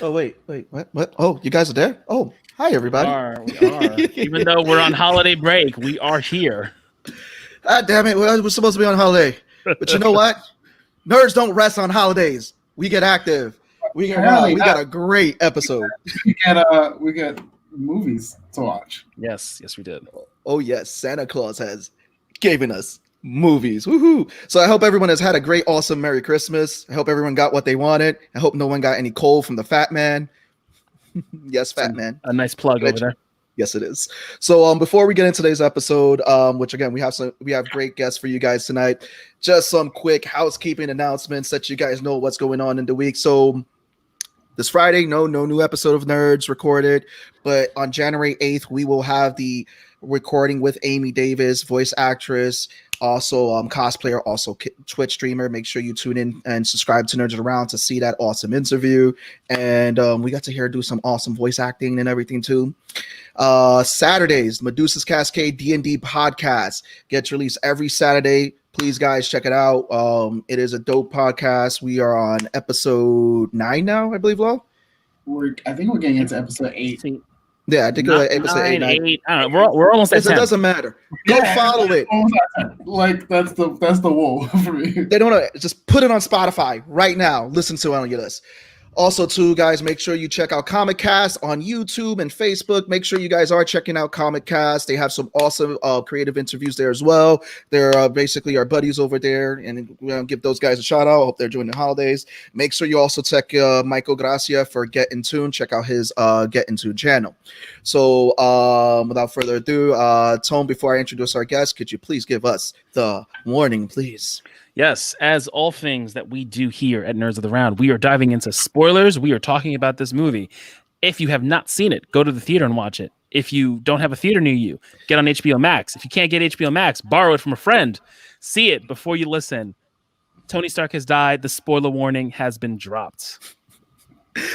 Oh, wait. What? Oh, you guys are there? Oh, hi, everybody. We are. Even though we're on holiday break, we are here. God damn it. We're supposed to be on holiday. But you know what? Nerds don't rest on holidays. We get active. We got a great episode. We get movies to watch. Yes, we did. Oh, yes. Santa Claus has given us movies. Woohoo. So I hope everyone has had a great, awesome Merry Christmas. I hope everyone got what they wanted. I hope no one got any cold from the Fat Man. Yes, Fat Man. A nice plug over there. Yes, it is. So before we get into today's episode, which again we have great guests for you guys tonight. Just some quick housekeeping announcements that you guys know what's going on in the week. So this Friday, no new episode of Nerds recorded, but on January 8th, we will have the recording with Amy Davis, voice actress, also cosplayer, also Twitch streamer. Make sure you tune in and subscribe to Nerds Around to see that awesome interview. And we got to hear her do some awesome voice acting and everything too. Saturdays, Medusa's Cascade D&D podcast gets released every Saturday. Please, guys, check it out. It is a dope podcast. We are on episode 9 now, I believe, Lo. I think we're getting into episode 8. Yeah, I think we're episode 8. I don't know. We're almost at 10. It doesn't matter. Go follow it. Like that's the wall for me. They don't know. Just put it on Spotify right now. Listen to it on your list. Also, too, guys, make sure you check out Comic Cast on YouTube and Facebook. Make sure you guys are checking out Comic Cast. They have some awesome creative interviews there as well. They're basically our buddies over there, and we're going to give those guys a shout out. Hope they're doing the holidays. Make sure you also check Michael Gracia for Get In Tune. Check out his Get In Tune channel. So without further ado, Tone, before I introduce our guest, could you please give us the warning, please? Yes, as all things that we do here at Nerds of the Round, we are diving into spoilers. We are talking about this movie. If you have not seen it, go to the theater and watch it. If you don't have a theater near you, get on HBO Max. If you can't get HBO Max, borrow it from a friend. See it before you listen. Tony Stark has died. The spoiler warning has been dropped.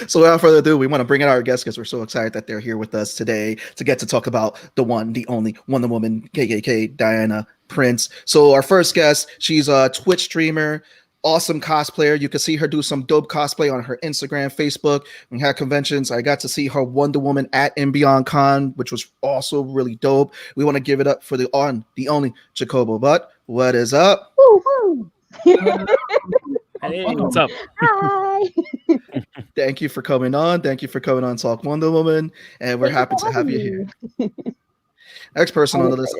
So without further ado, we want to bring in our guests because we're so excited that they're here with us today to get to talk about the one, the only Wonder Woman, KKK, Diana Prince. So our first guest, she's a Twitch streamer, awesome cosplayer. You can see her do some dope cosplay on her Instagram, Facebook. We had conventions. I got to see her Wonder Woman at Beyond Con, which was also really dope. We want to give it up for the only Chocobobutt. What is up? Woo-hoo. Hey, what's up? Hi. Thank you for coming on. Thank you for coming on Talk Wonder Woman. And we're happy to have you here. Next person on the list.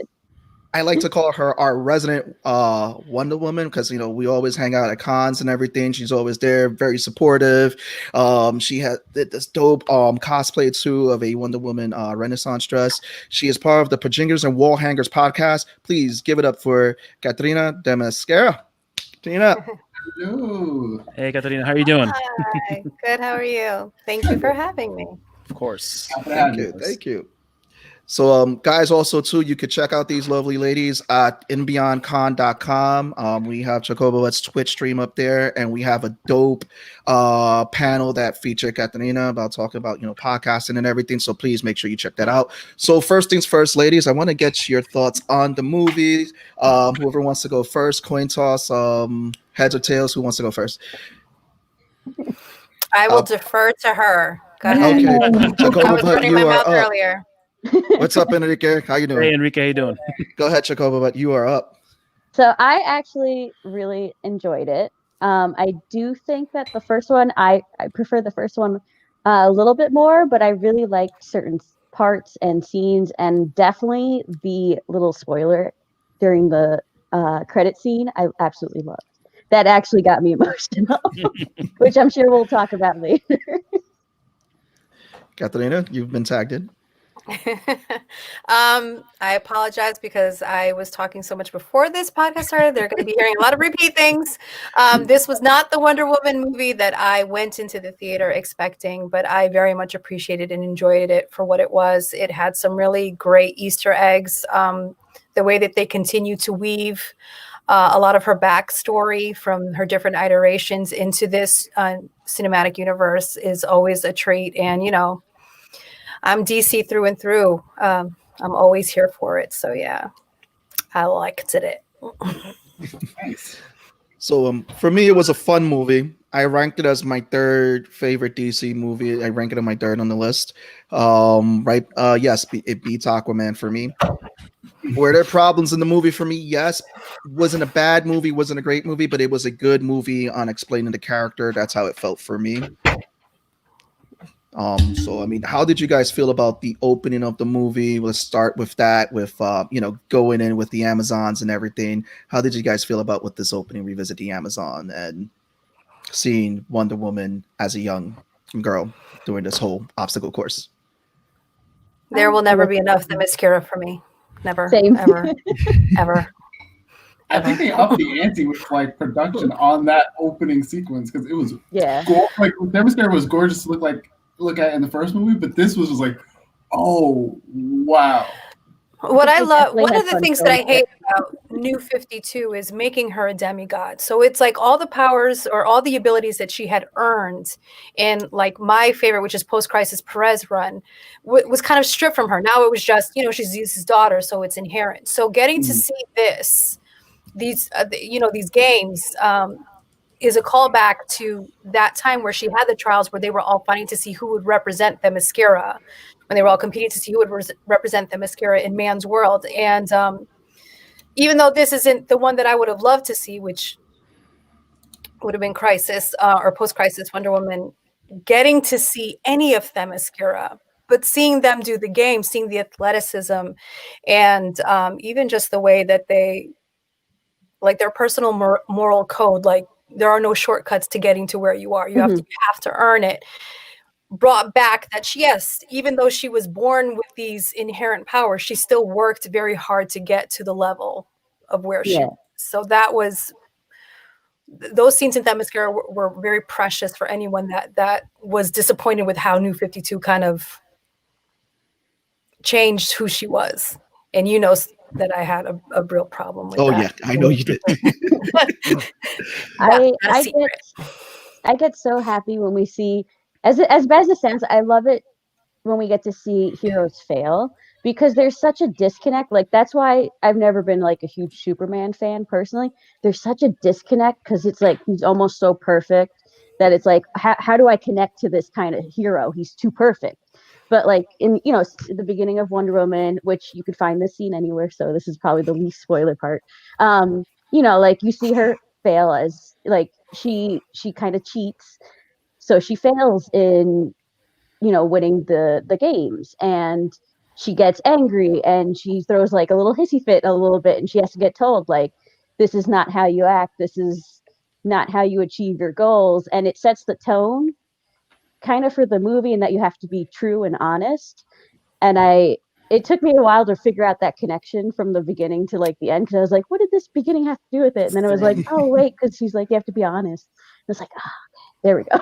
I like to call her our resident Wonder Woman because, we always hang out at cons and everything. She's always there, very supportive. She had this dope cosplay too of a Wonder Woman Renaissance dress. She is part of the Pajingers and Wall Hangers podcast. Please give it up for Catarina Themyscaria. Catarina. Hello. Hey, Catarina, how are you doing? Hi. Good. How are you? Thank you for having me. Of course. Thank you. So, guys, also, too, you could check out these lovely ladies at inbeyondcon.com. We have Chocobobutt's Twitch stream up there, and we have a dope panel that featured Catarina about talking about, podcasting and everything. So please make sure you check that out. So first things first, ladies, I want to get your thoughts on the movie. Whoever wants to go first, coin toss, heads or tails, who wants to go first? I will defer to her. Go ahead. Okay. I was running my mouth earlier. What's up, Enrique? How you doing? Hey, Enrique, how you doing? Go ahead, Chocobobutt. You are up. So I actually really enjoyed it. I do think that the first one, I prefer the first one a little bit more, but I really liked certain parts and scenes, and definitely the little spoiler during the credit scene, I absolutely loved. That actually got me emotional, which I'm sure we'll talk about later. Catarina, you've been tagged in. I apologize because I was talking so much before this podcast started. They're going to be hearing a lot of repeat things. This was not the Wonder Woman movie that I went into the theater expecting, but I very much appreciated and enjoyed it for what it was. It had some really great Easter eggs. The way that they continue to weave a lot of her backstory from her different iterations into this cinematic universe is always a treat. And, I'm DC through and through. I'm always here for it. So, yeah, I liked it. Nice. So for me, it was a fun movie. I ranked it as my third favorite DC movie. I ranked it on my third on the list. Right? Yes, it beats Aquaman for me. Were there problems in the movie for me? Yes. Wasn't a bad movie, wasn't a great movie, but it was a good movie on explaining the character. That's how it felt for me. So I mean, how did you guys feel about the opening of the movie? Let's start with that, with going in with the Amazons and everything. How did you guys feel about with this opening, revisit the Amazon and seeing Wonder Woman as a young girl doing this whole obstacle course? There will never be enough Themyscira for me. Never, Same. ever, ever. I think they upped the ante with like production on that opening sequence because it was Yeah. like Themyscira was gorgeous to look at in the first movie, but this was just like, oh wow. What I love, definitely one had of the fun things that I filming hate about New 52 is making her a demigod. So it's like all the powers or all the abilities that she had earned in like my favorite, which is post-crisis Perez run, was kind of stripped from her. Now it was just, she's Zeus's daughter, so it's inherent. So getting to see these games is a callback to that time where she had the trials where they were all fighting to see who would represent Themyscira, when they were all competing to see who would represent Themyscira in man's world. And even though this isn't the one that I would have loved to see, which would have been Crisis or post-Crisis Wonder Woman, getting to see any of Themyscira, but seeing them do the game, seeing the athleticism, and even just the way that they, like their personal moral code, like there are no shortcuts to getting to where you are. You have to earn it. Brought back that yes, even though she was born with these inherent powers, she still worked very hard to get to the level of where she was. So that was, those scenes in Themyscira were very precious for anyone that was disappointed with how New 52 kind of changed who she was. And that I had a real problem with that. Yeah, I know you did. I get so happy when we see, as bad as it sounds, I love it when we get to see heroes fail, because there's such a disconnect. Like that's why I've never been like a huge Superman fan personally. There's such a disconnect because it's like he's almost so perfect that it's like, how do I connect to this kind of hero? He's too perfect. But like in the beginning of Wonder Woman, which you could find this scene anywhere, so this is probably the least spoiler part. Like you see her fail as like she kind of cheats, so she fails in winning the games, and she gets angry and she throws like a little hissy fit a little bit, and she has to get told like, this is not how you act, this is not how you achieve your goals, and it sets the tone kind of for the movie, and that you have to be true and honest. And it took me a while to figure out that connection from the beginning to like the end, because I was like, what did this beginning have to do with it? And then I was like, oh wait, because she's like, you have to be honest. And it's like, there we go.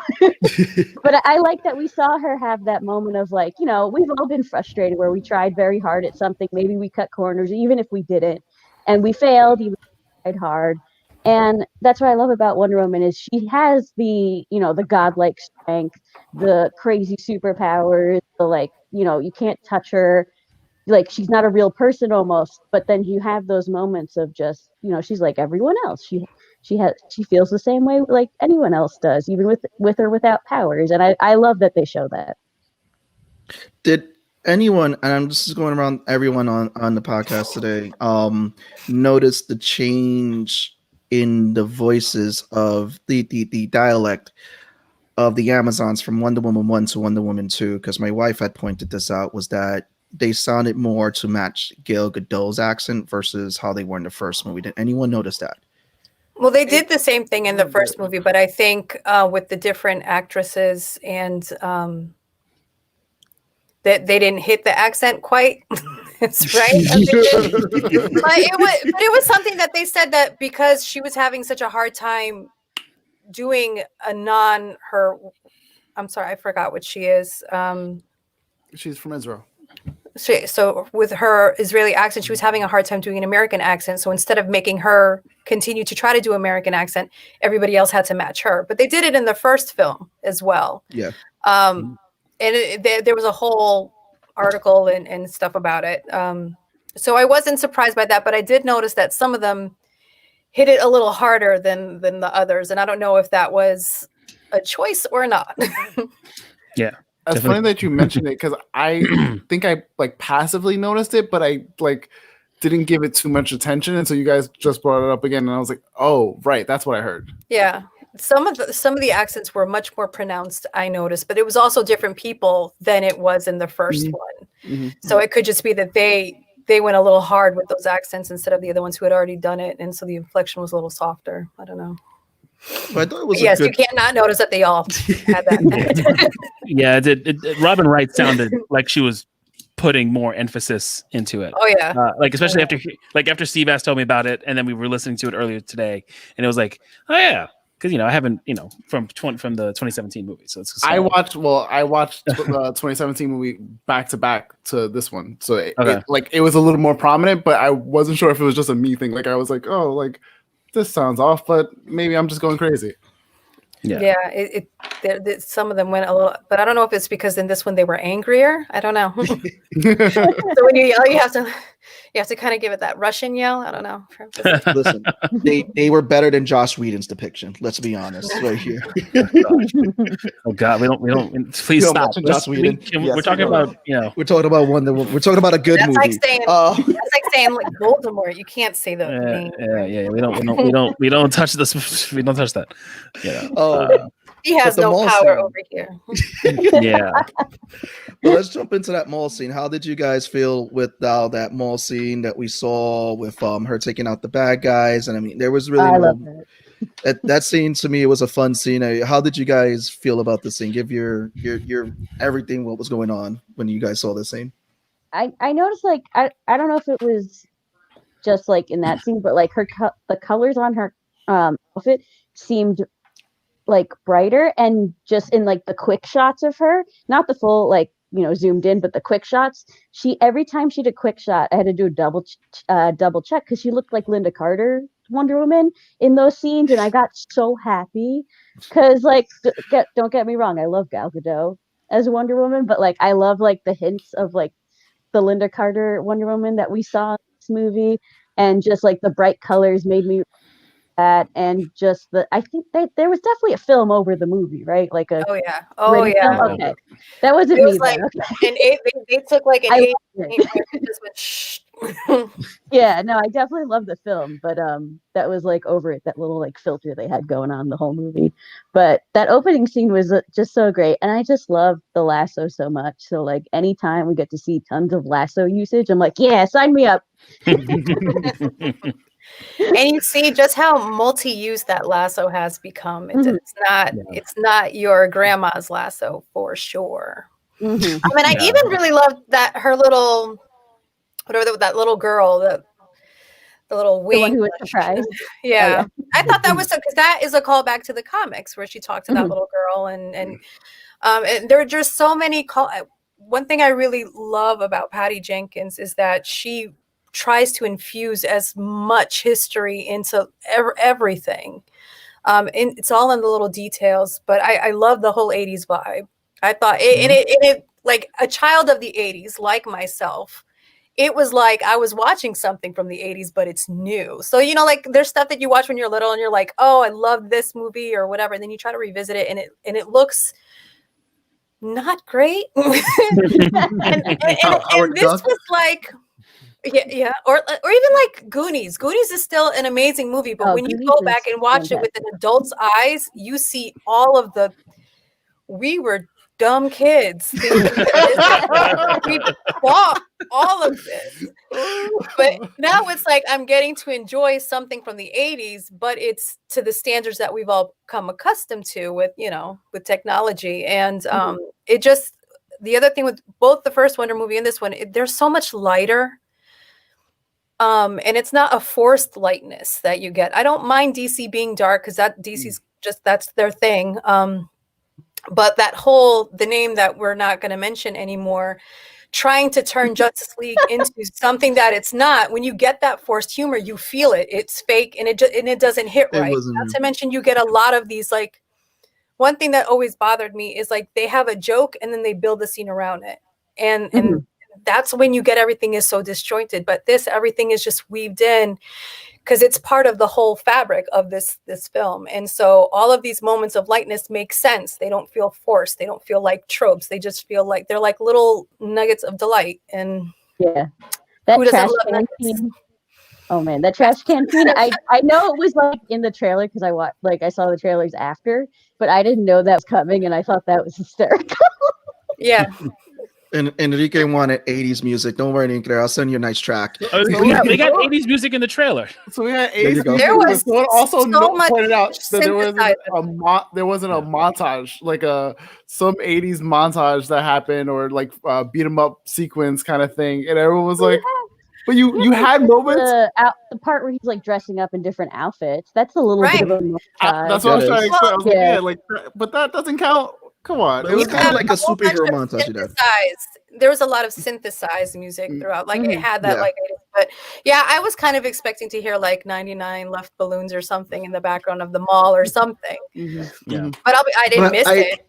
But I like that we saw her have that moment of like, we've all been frustrated where we tried very hard at something, maybe we cut corners even if we didn't, and we failed even if we tried hard. And that's what I love about Wonder Woman is she has the the godlike strength, the crazy superpowers, the like, you can't touch her, like she's not a real person almost. But then you have those moments of just, she's like everyone else. She feels the same way like anyone else does, even with or without powers. And I love that they show that. Did anyone, and I'm just going around everyone on the podcast today, notice the change in the voices of the dialect of the Amazons from Wonder Woman 1 to Wonder Woman 2? Because my wife had pointed this out, was that they sounded more to match Gal Gadot's accent versus how they were in the first movie. Did anyone notice that? Well, they did the same thing in the first movie, but I think with the different actresses and that they didn't hit the accent quite. That's right. But it was something that they said that because she was having such a hard time doing I'm sorry, I forgot what she is. She's from Israel. So with her Israeli accent, she was having a hard time doing an American accent. So instead of making her continue to try to do American accent, everybody else had to match her. But they did it in the first film as well. Yeah. And there was a whole article and stuff about it. So I wasn't surprised by that, but I did notice that some of them hit it a little harder than the others, and I don't know if that was a choice or not. Yeah. It's funny that you mentioned it because I think I like passively noticed it, but I like didn't give it too much attention until you guys just brought it up again, and I was like, "Oh, right, that's what I heard." Yeah, some of the accents were much more pronounced, I noticed, but it was also different people than it was in the first one. So it could just be that they went a little hard with those accents instead of the other ones who had already done it, and so the inflection was a little softer. I don't know. But I thought it was Yes, a you good. can't not notice that they all had that. Yeah, Robin Wright sounded like she was putting more emphasis into it. Oh yeah. Like especially after Seabass told me about it, and then we were listening to it earlier today, and it was like, oh yeah, because I haven't from the 2017 movie, so it's. I watched the 2017 movie back to back to this one, so it was a little more prominent, but I wasn't sure if it was just a me thing. Like I was like, oh, like this sounds off, but maybe I'm just going crazy. Yeah. Some of them went a little, but I don't know if it's because in this one they were angrier. I don't know. So when you yell, you have to kind of give it that Russian yell. I don't know. Listen, they were better than Joss Whedon's depiction. Let's be honest, right here. Oh God, we don't. Please stop. Joss Whedon. We're talking about We're talking about one that we're talking about a good that's movie. That's like saying like Voldemort. You can't say the name. Yeah. We don't touch this. We don't touch that. Yeah. He has no power over here. Yeah. Well, let's jump into that mall scene. How did you guys feel with that mall scene that we saw with her taking out the bad guys? And I mean, there was really that scene to me. It was a fun scene. How did you guys feel about the scene? Give your everything. What was going on when you guys saw this scene? I noticed like I don't know if it was just like in that scene, but like the colors on her outfit seemed like brighter, and just in like the quick shots of her, not the full like zoomed in, but the quick shots, every time she did a quick shot, I had to do a double check because she looked like Linda Carter Wonder Woman in those scenes, and I got so happy because like don't get me wrong, I love Gal Gadot as Wonder Woman, but like I love like the hints of like the Linda Carter Wonder Woman that we saw in this movie, and just like the bright colors made me that, and just I think there was definitely a film over the movie, right? Like a film? Okay, that wasn't me. Like okay. they took like an 8 just went shh. Yeah, no, I definitely love the film, but that was like over it, that little like filter they had going on the whole movie. But that opening scene was just so great, and I just love the lasso so much. So like anytime we get to see tons of lasso usage, I'm like, yeah, sign me up. And you see just how multi-use that lasso has become. It's not your grandma's lasso for sure. I mean, I even really loved that her little that little girl, the little wing. The one who was surprised. Yeah. I thought that was because that is a callback to the comics where she talked to that little girl, and there are just so many one thing I really love about Patty Jenkins is that she tries to infuse as much history into everything. And it's all in the little details, but I love the whole 80s vibe. I thought it like a child of the 80s, like myself, it was like I was watching something from the 80s, but it's new. So, like there's stuff that you watch when you're little and you're like, oh, I love this movie or whatever. And then you try to revisit it and it looks not great. and this was like, yeah, or even like Goonies. Goonies is still an amazing movie, but when you go back and watch it with an adult's eyes, you see all of we were dumb kids. We bought all of this. But now it's like I'm getting to enjoy something from the 80s, but it's to the standards that we've all come accustomed to with technology. And it just, the other thing with both the first Wonder movie and this one, they're so much lighter. And it's not a forced lightness that you get. I don't mind DC being dark because DC's just, that's their thing. But the name that we're not going to mention anymore, trying to turn Justice League into something that it's not. When you get that forced humor, you feel it. It's fake and it doesn't hit right. Not to mention you get a lot of these, like, one thing that always bothered me is like they have a joke and then they build a scene around it. And that's when you get everything is so disjointed. But everything is just weaved in. because it's part of the whole fabric of this film. And so all of these moments of lightness make sense. They don't feel forced. They don't feel like tropes. They just feel like they're like little nuggets of delight. And yeah, that who doesn't trash love can nuggets? scene. Oh man, that trash can scene. I know it was like in the trailer because I saw the trailers after, but I didn't know that was coming, and I thought that was hysterical. Yeah. And Enrique wanted 80s music. Don't worry, Enrique. I'll send you a nice track. Oh, they got 80s music in the trailer. So we had There you 80s go. music. There was Someone also so much pointed out that there wasn't synthesizer. there wasn't a montage, like some 80s montage that happened, or like beat 'em up sequence kind of thing, and everyone was like, but you had moments. The part where he's like dressing up in different outfits. That's a little bit of a montage. That's what I was trying to explain. I was like, Yeah. yeah, like, but that doesn't count. Come on. It was kind of like a whole bunch superhero of montage. You know? There was a lot of synthesized music throughout. Like it had that Yeah. like, but yeah, I was kind of expecting to hear like 99 Left Balloons or something in the background of the mall or something. Yeah. But I didn't miss it.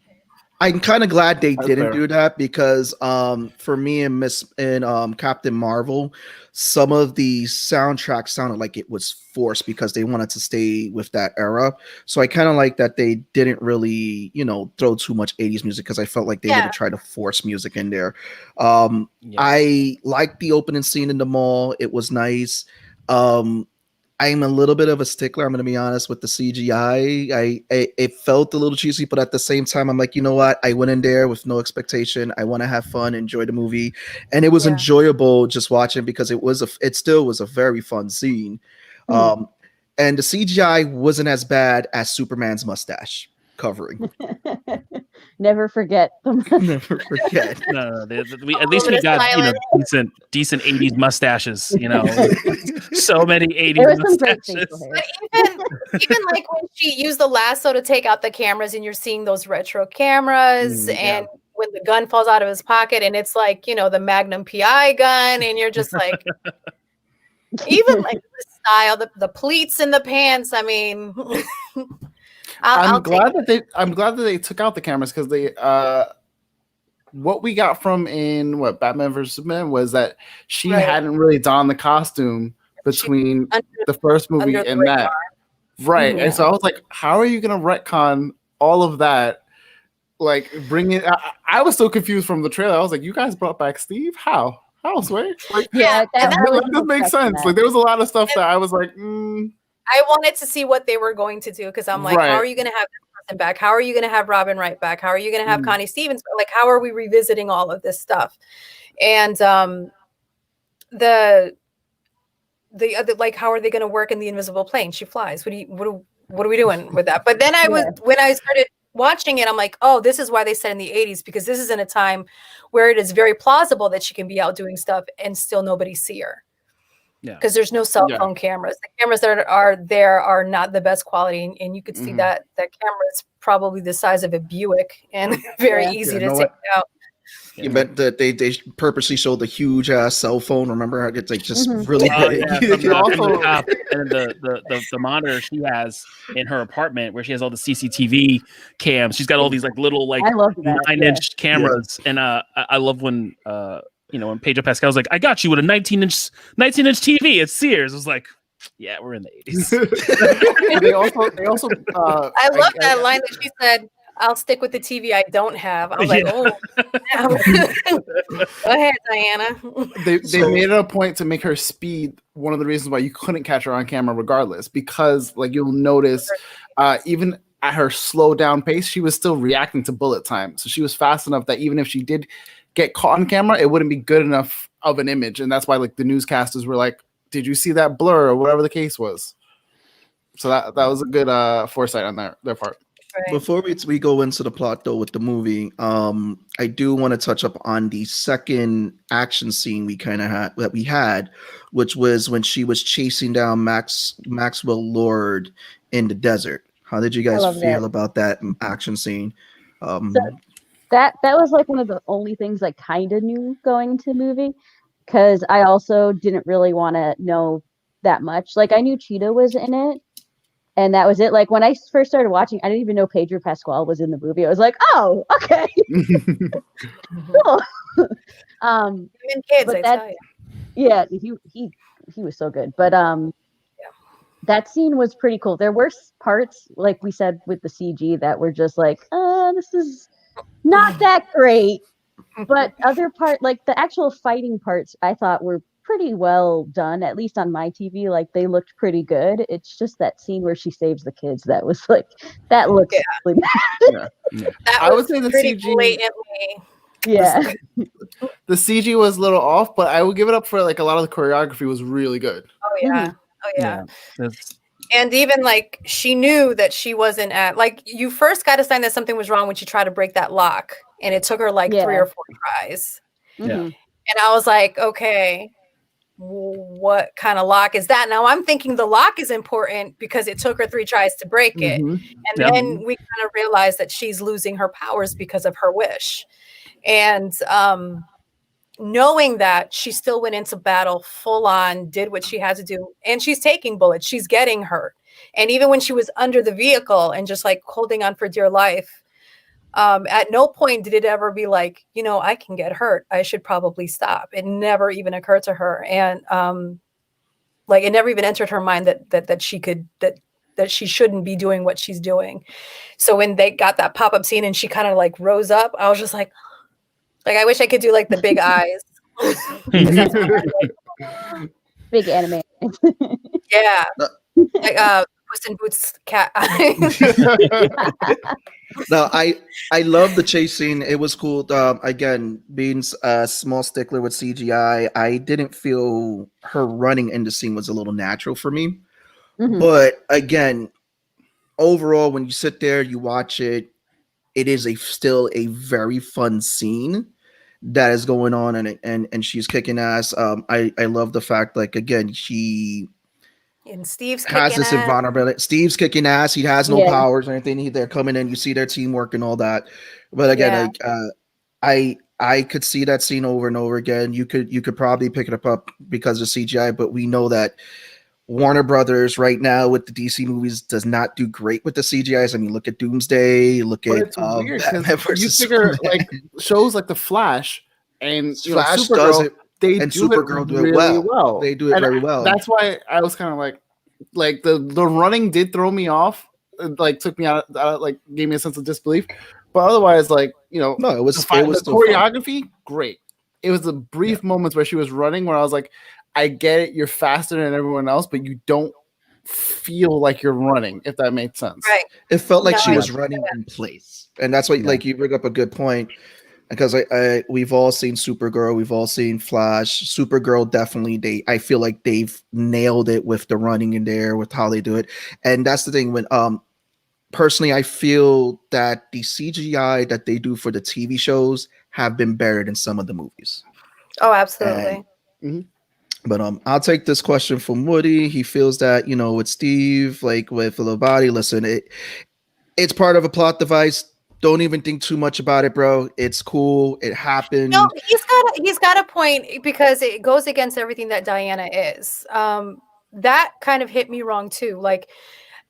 I'm kind of glad they That's didn't fair. do that because for me and Captain Marvel, some of the soundtracks sounded like it was forced because they wanted to stay with that era. So I kind of like that they didn't really, throw too much 80s music because I felt like they would have tried to force music in there. I liked the opening scene in the mall. It was nice. I'm a little bit of a stickler. I'm going to be honest with the CGI. It felt a little cheesy, but at the same time, I'm like, you know what? I went in there with no expectation. I want to have fun, enjoy the movie, and it was enjoyable just watching because it still was a very fun scene. And the CGI wasn't as bad as Superman's mustache covering. Never forget. Never forget. No, at least we got decent 80s mustaches. So many 80s There was some great mustaches. facial hair. But even like when she used the lasso to take out the cameras and you're seeing those retro cameras and when the gun falls out of his pocket and it's like, the Magnum PI gun and you're just like, even like the style, the pleats in the pants. I mean, I'm glad that they took out the cameras because they what we got from Batman vs Superman was that she hadn't really donned the costume between the first movie and that. Right. Yeah. And so I was like, how are you gonna retcon all of that? Like bring it I was so confused from the trailer. I was like, you guys brought back Steve? How? How, Sway? Like, that really this makes sense. Like there was a lot of stuff that I was like, I wanted to see what they were going to do because I'm like, how are you going to have this person back? How are you going to have Robin Wright back? How are you going to have Connie Stevens? Like, how are we revisiting all of this stuff? And the other, like, how are they going to work in the invisible plane? She flies. What are we doing with that? But then when I started watching it, I'm like, oh, this is why they said in the 80s, because this is in a time where it is very plausible that she can be out doing stuff and still nobody see her. Yeah, because there's no cell phone cameras. The cameras that are there are not the best quality, and you could see that camera is probably the size of a Buick and very easy to take out. You bet that they purposely showed the huge ass cell phone. Remember how it's like just really big. From the top, and the monitor she has in her apartment where she has all the CCTV cams. She's got all these like little like 9-inch cameras, and I love when when Pedro Pascal's like, I got you with a 19-inch TV at Sears. I was like, yeah, we're in the 80s. they also I love that line that she said, I'll stick with the TV I don't have. I was like, oh, go ahead, Diana. They made it a point to make her speed one of the reasons why you couldn't catch her on camera regardless, because like you'll notice even at her slow down pace, she was still reacting to bullet time. So she was fast enough that even if she did get caught on camera, it wouldn't be good enough of an image. And that's why like the newscasters were like, did you see that blur or whatever the case was? So that was a good foresight on their part. Right. Before we go into the plot though with the movie, I do want to touch up on the second action scene we had, which was when she was chasing down Maxwell Lord in the desert. How did you guys feel about that action scene? That was like one of the only things I kind of knew going into the movie, because I also didn't really want to know that much. Like I knew Cheetah was in it, and that was it. Like when I first started watching, I didn't even know Pedro Pascal was in the movie. I was like, oh, okay, cool. Even kids, I tell you. Yeah, he was so good. But that scene was pretty cool. There were parts, like we said, with the CG that were just like, this is not that great. But other part, like the actual fighting parts, I thought were pretty well done, at least on my TV. Like they looked pretty good. It's just that scene where she saves the kids that was like, that looks really bad. That I was would say the pretty CG blatantly. Yeah. The CG was a little off, but I would give it up for like a lot of the choreography was really good. Oh yeah. Mhm. Oh yeah. That's And even like she knew that she wasn't at, like, you first got a sign that something was wrong when she tried to break that lock, and it took her like 3 or 4 tries. Yeah. Mhm. And I was like, okay, what kind of lock is that? Now I'm thinking the lock is important because it took her 3 tries to break it. Mhm. And Yeah. then we kind of realized that she's losing her powers because of her wish. And knowing that, she still went into battle full on, did what she had to do, and she's taking bullets, she's getting hurt. And even when she was under the vehicle and just like holding on for dear life, at no point did it ever be like, I can get hurt, I should probably stop. It never even occurred to her. And like it never even entered her mind that she could, that she shouldn't be doing what she's doing. So when they got that pop-up scene and she kind of like rose up, I was just like I wish I could do like the big eyes. 'Cause that's what I like. Big anime. Yeah. Like Puss in Boots cat eyes. No, I love the chase scene. It was cool. Again, being a small stickler with CGI, I didn't feel her running in the scene was a little natural for me. Mhm. But again, overall, when you sit there, you watch it, it is still a very fun scene that is going on, and she's kicking ass. I love the fact, like, again, she And Steve's has kicking this ass. invulnerability. Steve's kicking ass. He has no Yeah. powers or anything. They're coming in. You see their teamwork and all that. But again, I could see that scene over and over again. You could probably pick it up because of CGI, but we know that Warner Brothers right now with the DC movies does not do great with the CGIs. I mean, look at Doomsday. Look But at it's weird Batman because you versus figure Superman. like shows like the Flash and Flash Supergirl, does it, they and do Supergirl it do it really well. They do it And very well. That's why I was kind of like the running did throw me off, like took me out, like gave me a sense of disbelief. But otherwise, like no, it was the still fun. choreography, great. It was the brief moments where she was running where I was like, I get it, you're faster than everyone else, but you don't feel like you're running, if that makes sense. Right. It felt like No, she I was running in place, and that's what like you bring up a good point, because we've all seen Supergirl, we've all seen Flash. Supergirl definitely, I feel like they've nailed it with the running in there, with how they do it, and that's the thing. When personally, I feel that the CGI that they do for the TV shows have been better than some of the movies. Oh, absolutely. But I'll take this question from Woody. He feels that, with Steve, like with the body, listen, it's part of a plot device. Don't even think too much about it, bro. It's cool. It happened. No, he's got a point, because it goes against everything that Diana is. That kind of hit me wrong too. Like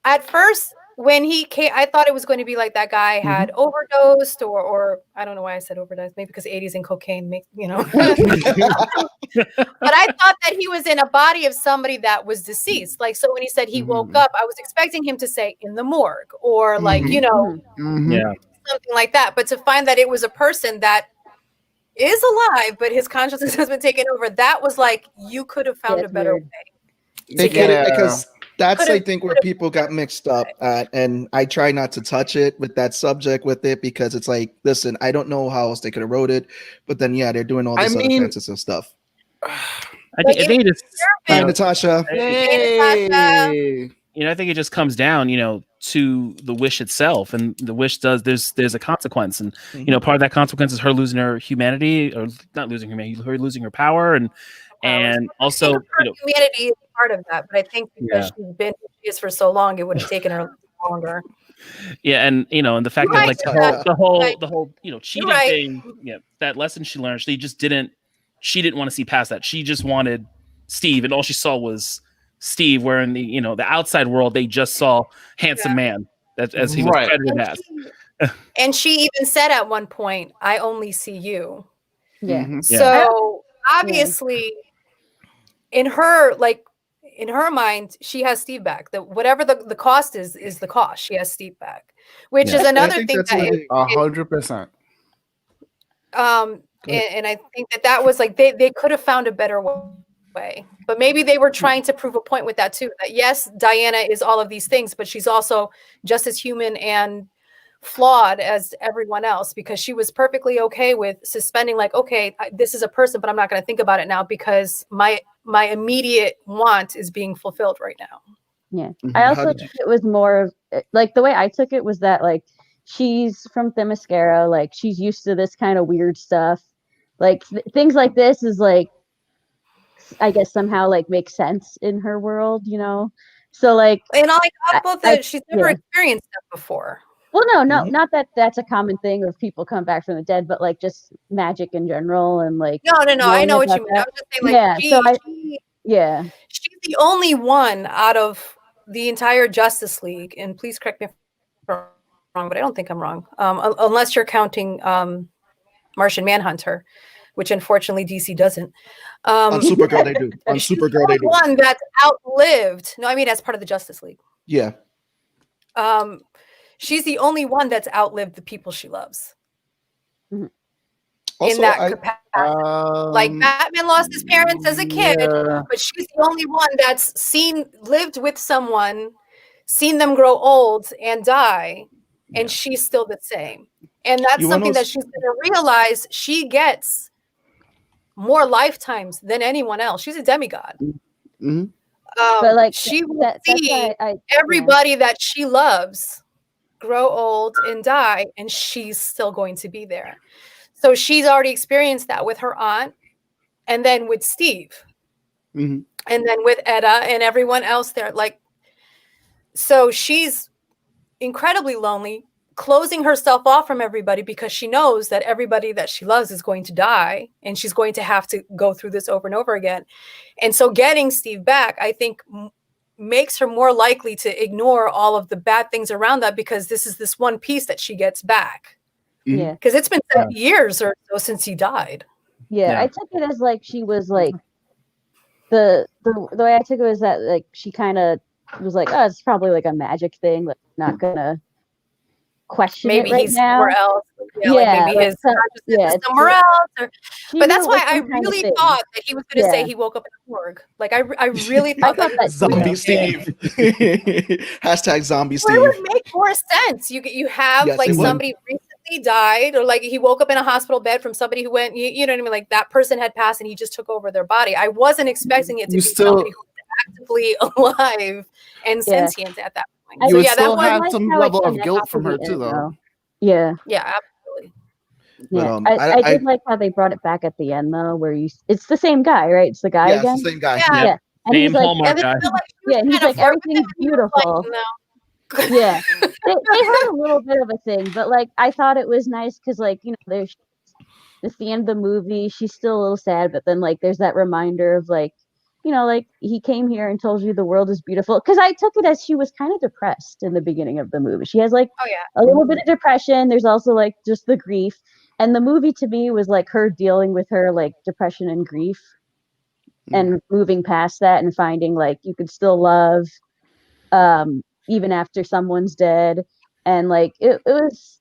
at first when he came, I thought it was going to be like that guy had overdosed, or I don't know why I said overdosed, maybe because 80s and cocaine make, But I thought that he was in a body of somebody that was deceased. Like, so when he said he woke up, I was expecting him to say in the morgue, or like, something like that. But to find that it was a person that is alive, but his consciousness has been taken over, that was like, you could have found a better way. Because that's, I think, where people got mixed up at, and I try not to touch it with that subject with it, because it's like, listen, I don't know how else they could have wrote it, but then they're doing all this other fancy stuff. I think it just hi, Natasha. Hey. I think it just comes down, to the wish itself, and the wish there's a consequence, and part of that consequence is her losing her humanity, or not losing humanity, her losing her power, and also humanity is part of that, but I think because she's been who she is for so long, it would have taken her longer. Yeah, and and the fact that like the whole cheating thing, that lesson she learned, she didn't want to see past that. She just wanted Steve, and all she saw was Steve, where in the the outside world they just saw handsome man, that as he was credited as. And she even said at one point, I only see you. Yeah. So obviously in her, like, in her mind, she has Steve back. Whatever the cost is the cost. She has Steve back, which is another thing that 100%. And I think that was like they could have found a better way, but maybe they were trying to prove a point with that too. That yes, Diana is all of these things, but she's also just as human and flawed as everyone else, because she was perfectly okay with suspending, like, okay, this is a person, but I'm not going to think about it now because my immediate want is being fulfilled right now. Yeah. I also think it was more of like the way I took it was that like she's from Themyscaria, like she's used to this kind of weird stuff. Like things like this is like, I guess somehow like makes sense in her world, you know? So like, and I got both that she's never experienced that before. Well, no, not that that's a common thing of people come back from the dead, but like just magic in general and like. No. I know what you mean. I was just saying, like, she's the only one out of the entire Justice League, and please correct me if I'm wrong, but I don't think I'm wrong, unless you're counting Martian Manhunter, which unfortunately DC doesn't. On Supergirl they do. On Supergirl they do. One that's outlived. No, I mean as part of the Justice League. Yeah. She's the only one that's outlived the people she loves. Also, in that capacity. Like Batman lost his parents as a kid, but she's the only one that's lived with someone, seen them grow old and die, and she's still the same. And that's something that she's going to realize. She gets more lifetimes than anyone else. She's a demigod. But like she will see everybody that she loves grow old and die, and she's still going to be there. So she's already experienced that with her aunt, and then with Steve, and then with Etta and everyone else there. Like, so she's incredibly lonely, closing herself off from everybody because she knows that everybody that she loves is going to die, and she's going to have to go through this over and over again. And so getting Steve back, I think, makes her more likely to ignore all of the bad things around that, because this is this one piece that she gets back. Yeah, because it's been 7 years or so since he died. Yeah, I took it as like she was like the way I took it was that like she kind of was like, oh, it's probably like a magic thing, like not gonna question maybe it right he's now. Somewhere else. Like maybe his consciousness is somewhere else. But that's why I really thought that he was going to say he woke up in a morgue. Like I really thought that Zombie Steve. Hashtag Zombie Steve. Well, it would make more sense. You have like somebody recently died, or like he woke up in a hospital bed from somebody who went, you know what I mean? Like that person had passed and he just took over their body. I wasn't expecting it to be somebody who was actively alive and sentient at that point. You still had some level of guilt from her too, though. Yeah, absolutely. Yeah, I did like how they brought it back at the end though, where it's the same guy, right? It's the guy again. It's the same guy. Yeah. And he's like, he's like, everything's beautiful. Yeah, they had a little bit of a thing, but like I thought it was nice because like, you know, it's the end of the movie. She's still a little sad, but then like there's that reminder of like, you know, like he came here and told you the world is beautiful. Because I took it as she was kind of depressed in the beginning of the movie. She has like a little bit of depression. There's also like just the grief. And the movie to me was like her dealing with her like depression and grief and moving past that and finding like you could still love even after someone's dead. And like it was,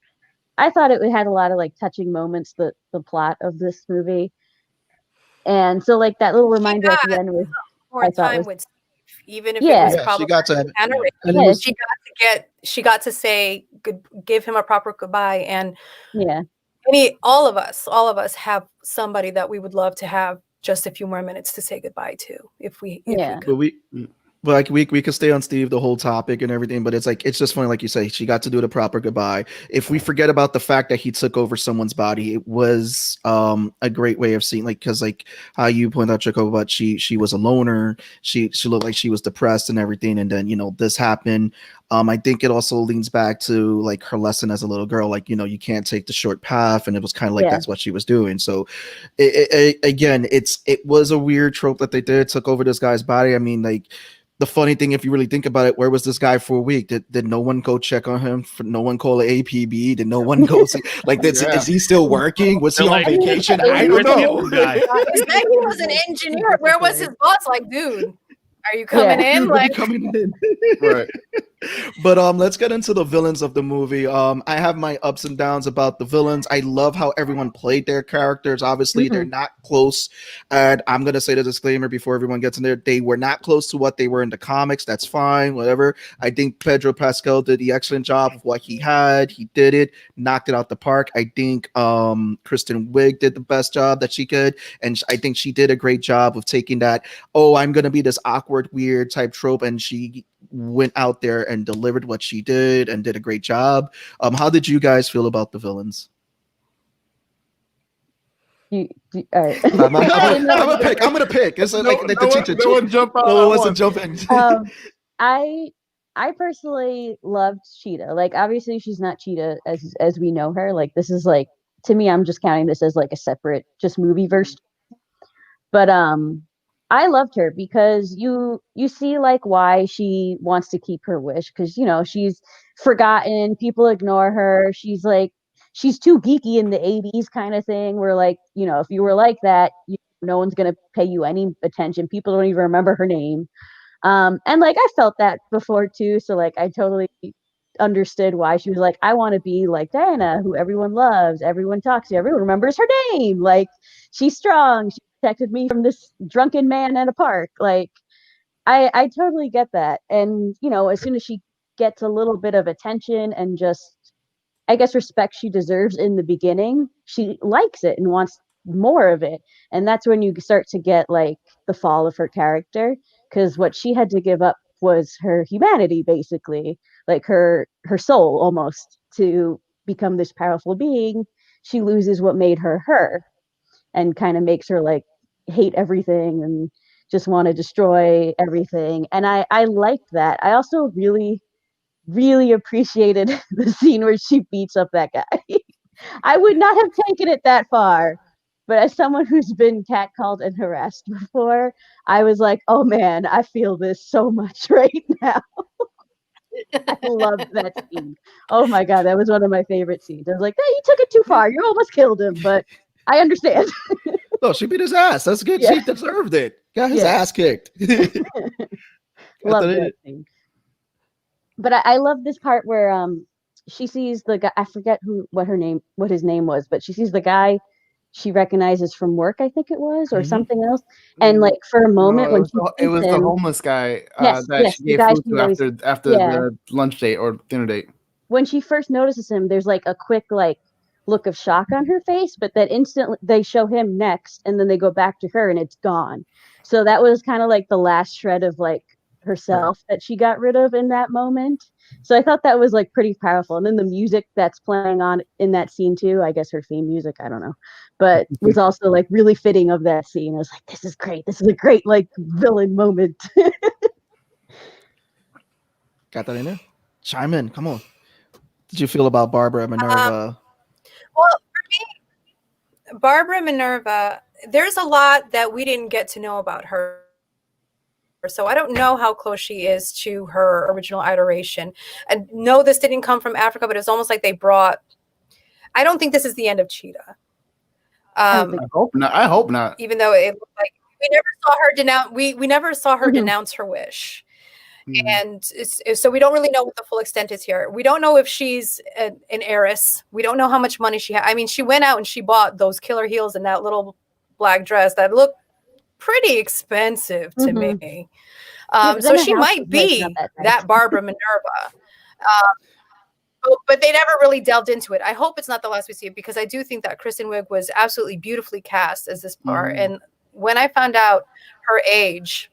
I thought it had a lot of like touching moments, the plot of this movie. And so like that little reminder at the end was more time with Steve, even if it was probably she got to say give him a proper goodbye. And all of us have somebody that we would love to have just a few more minutes to say goodbye to if we could. But like we could stay on Steve the whole topic and everything, but it's like it's just funny, like you say, she got to do the proper goodbye. If we forget about the fact that he took over someone's body, it was a great way of seeing, like, because like how you pointed out, Chocobobutt, she was a loner, she looked like she was depressed and everything, and then, you know, this happened. I think it also leans back to like her lesson as a little girl, like, you know, you can't take the short path, and it was kind of like that's what she was doing. So it was a weird trope that they did, took over this guy's body. I mean, like, the funny thing, if you really think about it, where was this guy for a week? Did no one go check on him? No one call an APB? Did no one go see? Like, is he still working? Was he on vacation? I don't know. He was an engineer. Where was his boss? Like, dude, Are you coming in? You're really coming in. Right. But let's get into the villains of the movie. I have my ups and downs about the villains. I love how everyone played their characters. Obviously, they're not close. And I'm gonna say the disclaimer before everyone gets in there. They were not close to what they were in the comics. That's fine, whatever. I think Pedro Pascal did the excellent job of what he had. He did it, knocked it out the park. I think Kristen Wiig did the best job that she could, and I think she did a great job of taking that, oh, I'm gonna be this awkward, weird type trope, and she went out there and delivered what she did and did a great job. How did you guys feel about the villains? All right. I'm gonna pick. It's like the no one jump out. No one wants to jump in. I personally loved Cheetah. Like, obviously she's not Cheetah as we know her. Like, this is like, to me, I'm just counting this as like a separate just movie verse. But I loved her because you see like why she wants to keep her wish, because you know she's forgotten, people ignore her, she's too geeky in the 80s kind of thing, where like, you know, if you were like that, no one's gonna pay you any attention, people don't even remember her name. And like I felt that before too, so like I totally understood why she was like, I want to be like Diana, who everyone loves, everyone talks to, everyone remembers her name, like she's strong, she protected me from this drunken man at a park. Like I totally get that. And you know, as soon as she gets a little bit of attention and just, I guess, respect she deserves in the beginning, she likes it and wants more of it. And that's when you start to get like the fall of her character, because what she had to give up was her humanity, basically, like her soul almost, to become this powerful being. She loses what made her her, and kind of makes her like hate everything and just want to destroy everything. And I liked that. I also really, really appreciated the scene where she beats up that guy. I would not have taken it that far, but as someone who's been catcalled and harassed before, I was like, oh man, I feel this so much right now. I love that scene. Oh my god, that was one of my favorite scenes. I was like, hey, you took it too far. You almost killed him, but I understand. No, she beat his ass. That's good. Yeah. She deserved it. Got his ass kicked. Love that scene. But I love this part where she sees the guy. I forget what his name was, but she sees the guy she recognizes from work, I think it was, or something else. And like for a moment, when it was the homeless guy that she gave food to after the lunch date or dinner date. When she first notices him, there's like a quick like look of shock on her face, but then instantly they show him next, and then they go back to her, and it's gone. So that was kind of like the last shred of like herself that she got rid of in that moment. So I thought that was like pretty powerful. And then the music that's playing on in that scene too, I guess her theme music, I don't know, but was also like really fitting of that scene. I was like, this is great. This is a great like villain moment. Catarina, chime in. Come on. What did you feel about Barbara Minerva? Well, for me, Barbara Minerva, there's a lot that we didn't get to know about her. So I don't know how close she is to her original iteration. I know this didn't come from Africa, but it's almost like they brought. I don't think this is the end of Cheetah. I hope not. I hope not. Even though it looked like we never saw her denounce. We never saw her denounce her wish, and so we don't really know what the full extent is here. We don't know if she's an heiress. We don't know how much money she had. I mean, she went out and she bought those killer heels and that little black dress that looked pretty expensive to me. So she might be that Barbara Minerva. But they never really delved into it. I hope it's not the last we see it, because I do think that Kristen Wiig was absolutely beautifully cast as this part. And when I found out her age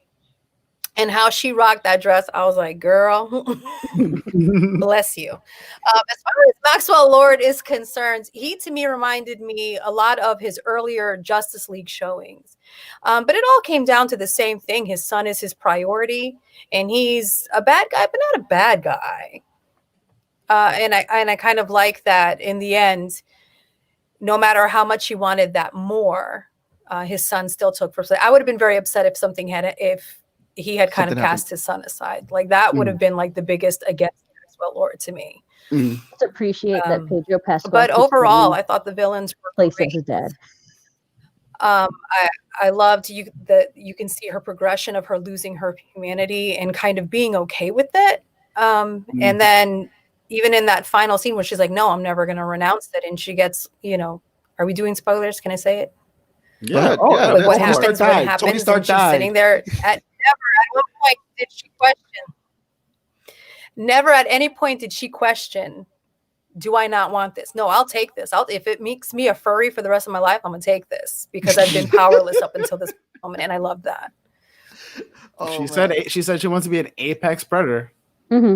and how she rocked that dress, I was like, girl, bless you. As far as Maxwell Lord is concerned, he to me reminded me a lot of his earlier Justice League showings. But it all came down to the same thing. His son is his priority, and he's a bad guy, but not a bad guy. And I kind of like that in the end, no matter how much he wanted that more, his son still took first. I would have been very upset if he had kind of cast his son aside. Like that would have been like the biggest against Maxwell Lord to me. Let's appreciate that Pedro Pascal. But overall, I thought the villains were placed as his dad. I loved that you can see her progression of her losing her humanity and kind of being okay with it. And then even in that final scene where she's like, no, I'm never going to renounce it. And she gets, are we doing spoilers? Can I say it? Go ahead. Oh, Yeah, Like what Tony Stark happens when it died. happens, Tony Stark and she's died. sitting there at what point did she question? Never at any point did she question, do I not want this? No, I'll take this. If it makes me a furry for the rest of my life, I'm gonna take this because I've been powerless up until this moment, and I love that. She said she wants to be an apex predator. Mm-hmm.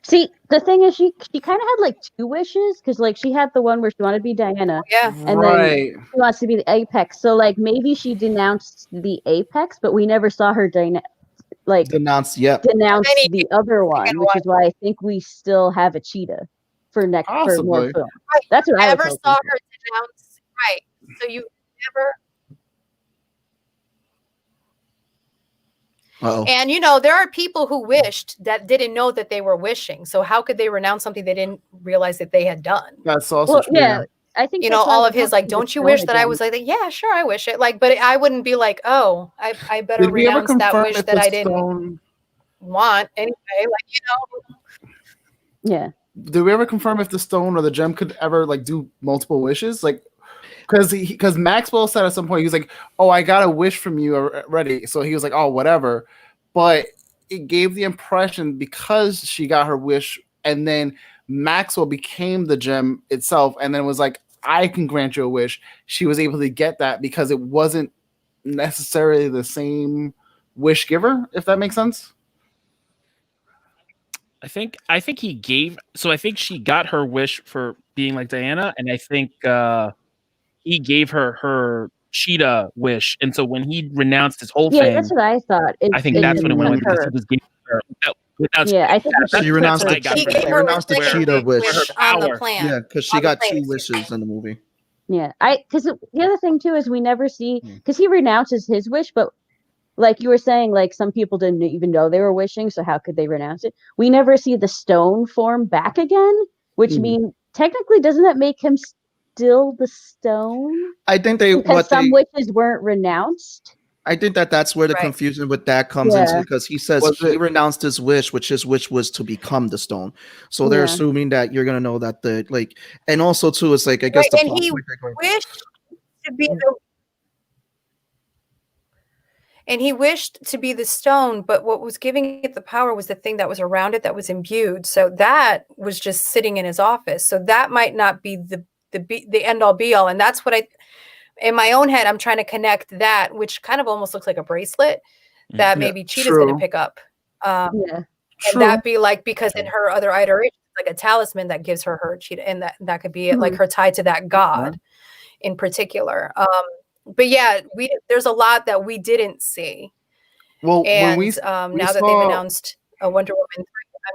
See, the thing is, she kind of had like two wishes because like she had the one where she wanted to be Diana, and then she wants to be the apex. So like maybe she denounced the apex, but we never saw her denounce the other one, which is why I think we still have a cheetah for more film. Right. That's what I never saw her denounce. Right. So you never. Uh-oh. And there are people who wished that didn't know that they were wishing. So how could they renounce something they didn't realize that they had done? That's also true. Yeah. I think all of his like, don't you wish that I was like, yeah, sure, I wish it. Like, but I wouldn't be like, oh, I better renounce that wish that I didn't want anyway. Like, Yeah. Did we ever confirm if the stone or the gem could ever like do multiple wishes? Like, because Maxwell said at some point, he was like, oh, I got a wish from you already. So he was like, oh, whatever. But it gave the impression because she got her wish and then Maxwell became the gem itself and then was like, I can grant you a wish. She was able to get that because it wasn't necessarily the same wish giver, if that makes sense. I think he gave. So I think she got her wish for being like Diana, and I think he gave her cheetah wish. And so when he renounced his whole thing, that's what I thought. I think that's when it went because he was giving her without. Yeah, I think she renounced he gave her the cheetah wish on the plan. Yeah, because she got two wishes in the movie. Yeah, because the other thing too is we never see because he renounces his wish, but like you were saying, like some people didn't even know they were wishing, so how could they renounce it? We never see the stone form back again, which means technically doesn't that make him still the stone? I think some wishes weren't renounced. I think that's where the confusion with that comes into because he says he renounced his wish, which his wish was to become the stone. So they're assuming that you're gonna know that and also too, it's like I guess and he wished to be the. And he wished to be the stone, but what was giving it the power was the thing that was around it that was imbued. So that was just sitting in his office. So that might not be the end all be all. And that's what in my own head, I'm trying to connect that, which kind of almost looks like a bracelet that maybe Cheetah's going to pick up. And that be like, because in her other iteration, like a talisman that gives her cheetah. And that could be it, like her tie to that god in particular. But yeah, there's a lot that we didn't see. Well, and now that they've announced a Wonder Woman 3,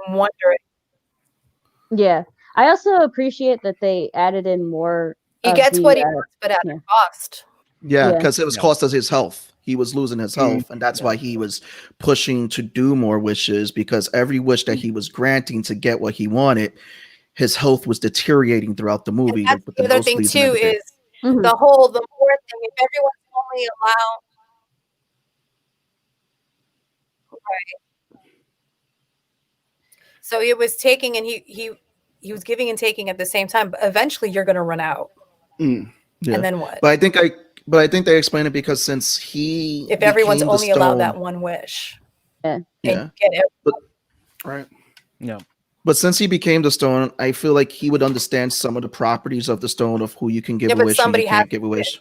I'm wondering. Yeah, I also appreciate that they added in more. He gets what he wants, but at a cost. Yeah, because it was cost us his health. He was losing his health, and that's why he was pushing to do more wishes, because every wish that he was granting to get what he wanted, his health was deteriorating throughout the movie. And that's the other thing too is the more thing, if everyone's only allowed. Right. So it was taking, and he was giving and taking at the same time, but eventually you're going to run out. And then what? But I think they explain it because since if everyone's only allowed that one wish, get it. Right. Yeah. But since he became the stone, I feel like he would understand some of the properties of the stone, of who you can give a wish and you can't give a wish.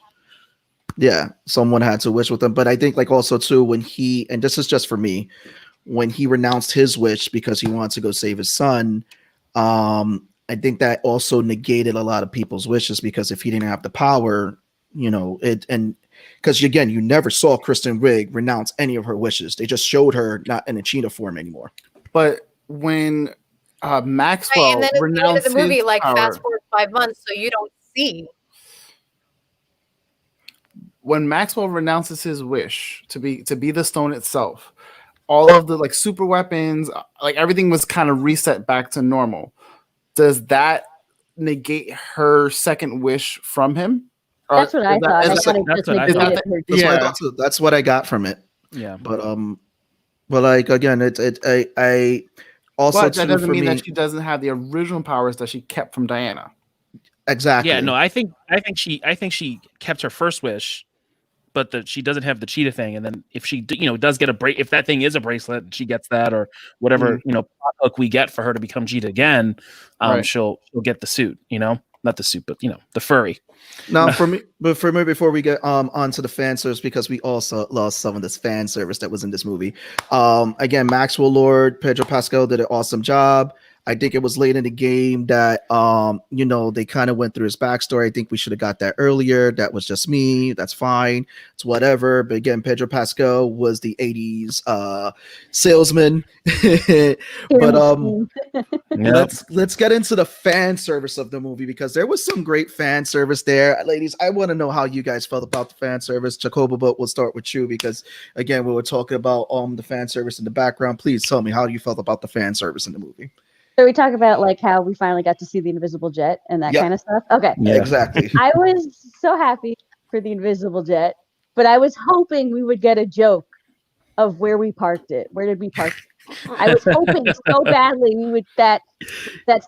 Yeah, someone had to wish with him. But I think also too, when and this is just for me, when he renounced his wish because he wanted to go save his son, I think that also negated a lot of people's wishes, because if he didn't have the power, and because again, you never saw Kristen Wiig renounce any of her wishes. They just showed her not in a cheetah form anymore. But when Maxwell and then at the end of the movie, fast forward 5 months, so you don't see. When Maxwell renounces his wish to be the stone itself, all of the super weapons, everything was kind of reset back to normal. Does that negate her second wish from him? That's what I thought. I is thought it that's just what I negated thought. her. That's what I Yeah. thought too. That's what I got from it. Yeah. But like again, I also But that too, doesn't for mean me, that she doesn't have the original powers that she kept from Diana. exactly. Yeah, no, I think she kept her first wish, but that she doesn't have the cheetah thing. And then if she does get a break, if that thing is a bracelet, she gets that or whatever plot hook we get for her to become cheetah again, Right. she'll get the suit. Not the suit, but the furry. Now for me, before we get onto the fan service, because we also lost some of this fan service that was in this movie. Again, Maxwell Lord, Pedro Pascal did an awesome job. I think it was late in the game that they kind of went through his backstory. I think we should have got that earlier. That was just me. That's fine. It's whatever. But again, Pedro Pascal was the 80s salesman. But let's get into the fan service of the movie, because there was some great fan service there. Ladies, I want to know how you guys felt about the fan service. Chocobobutt, we'll start with you, because again, we were talking about the fan service in the background. Please tell me how you felt about the fan service in the movie. So we talk about like how we finally got to see the invisible jet and that kind of stuff. Okay. Yeah. Exactly. I was so happy for the invisible jet, but I was hoping we would get a joke of where we parked it. Where did we park it? I was hoping so badly we would that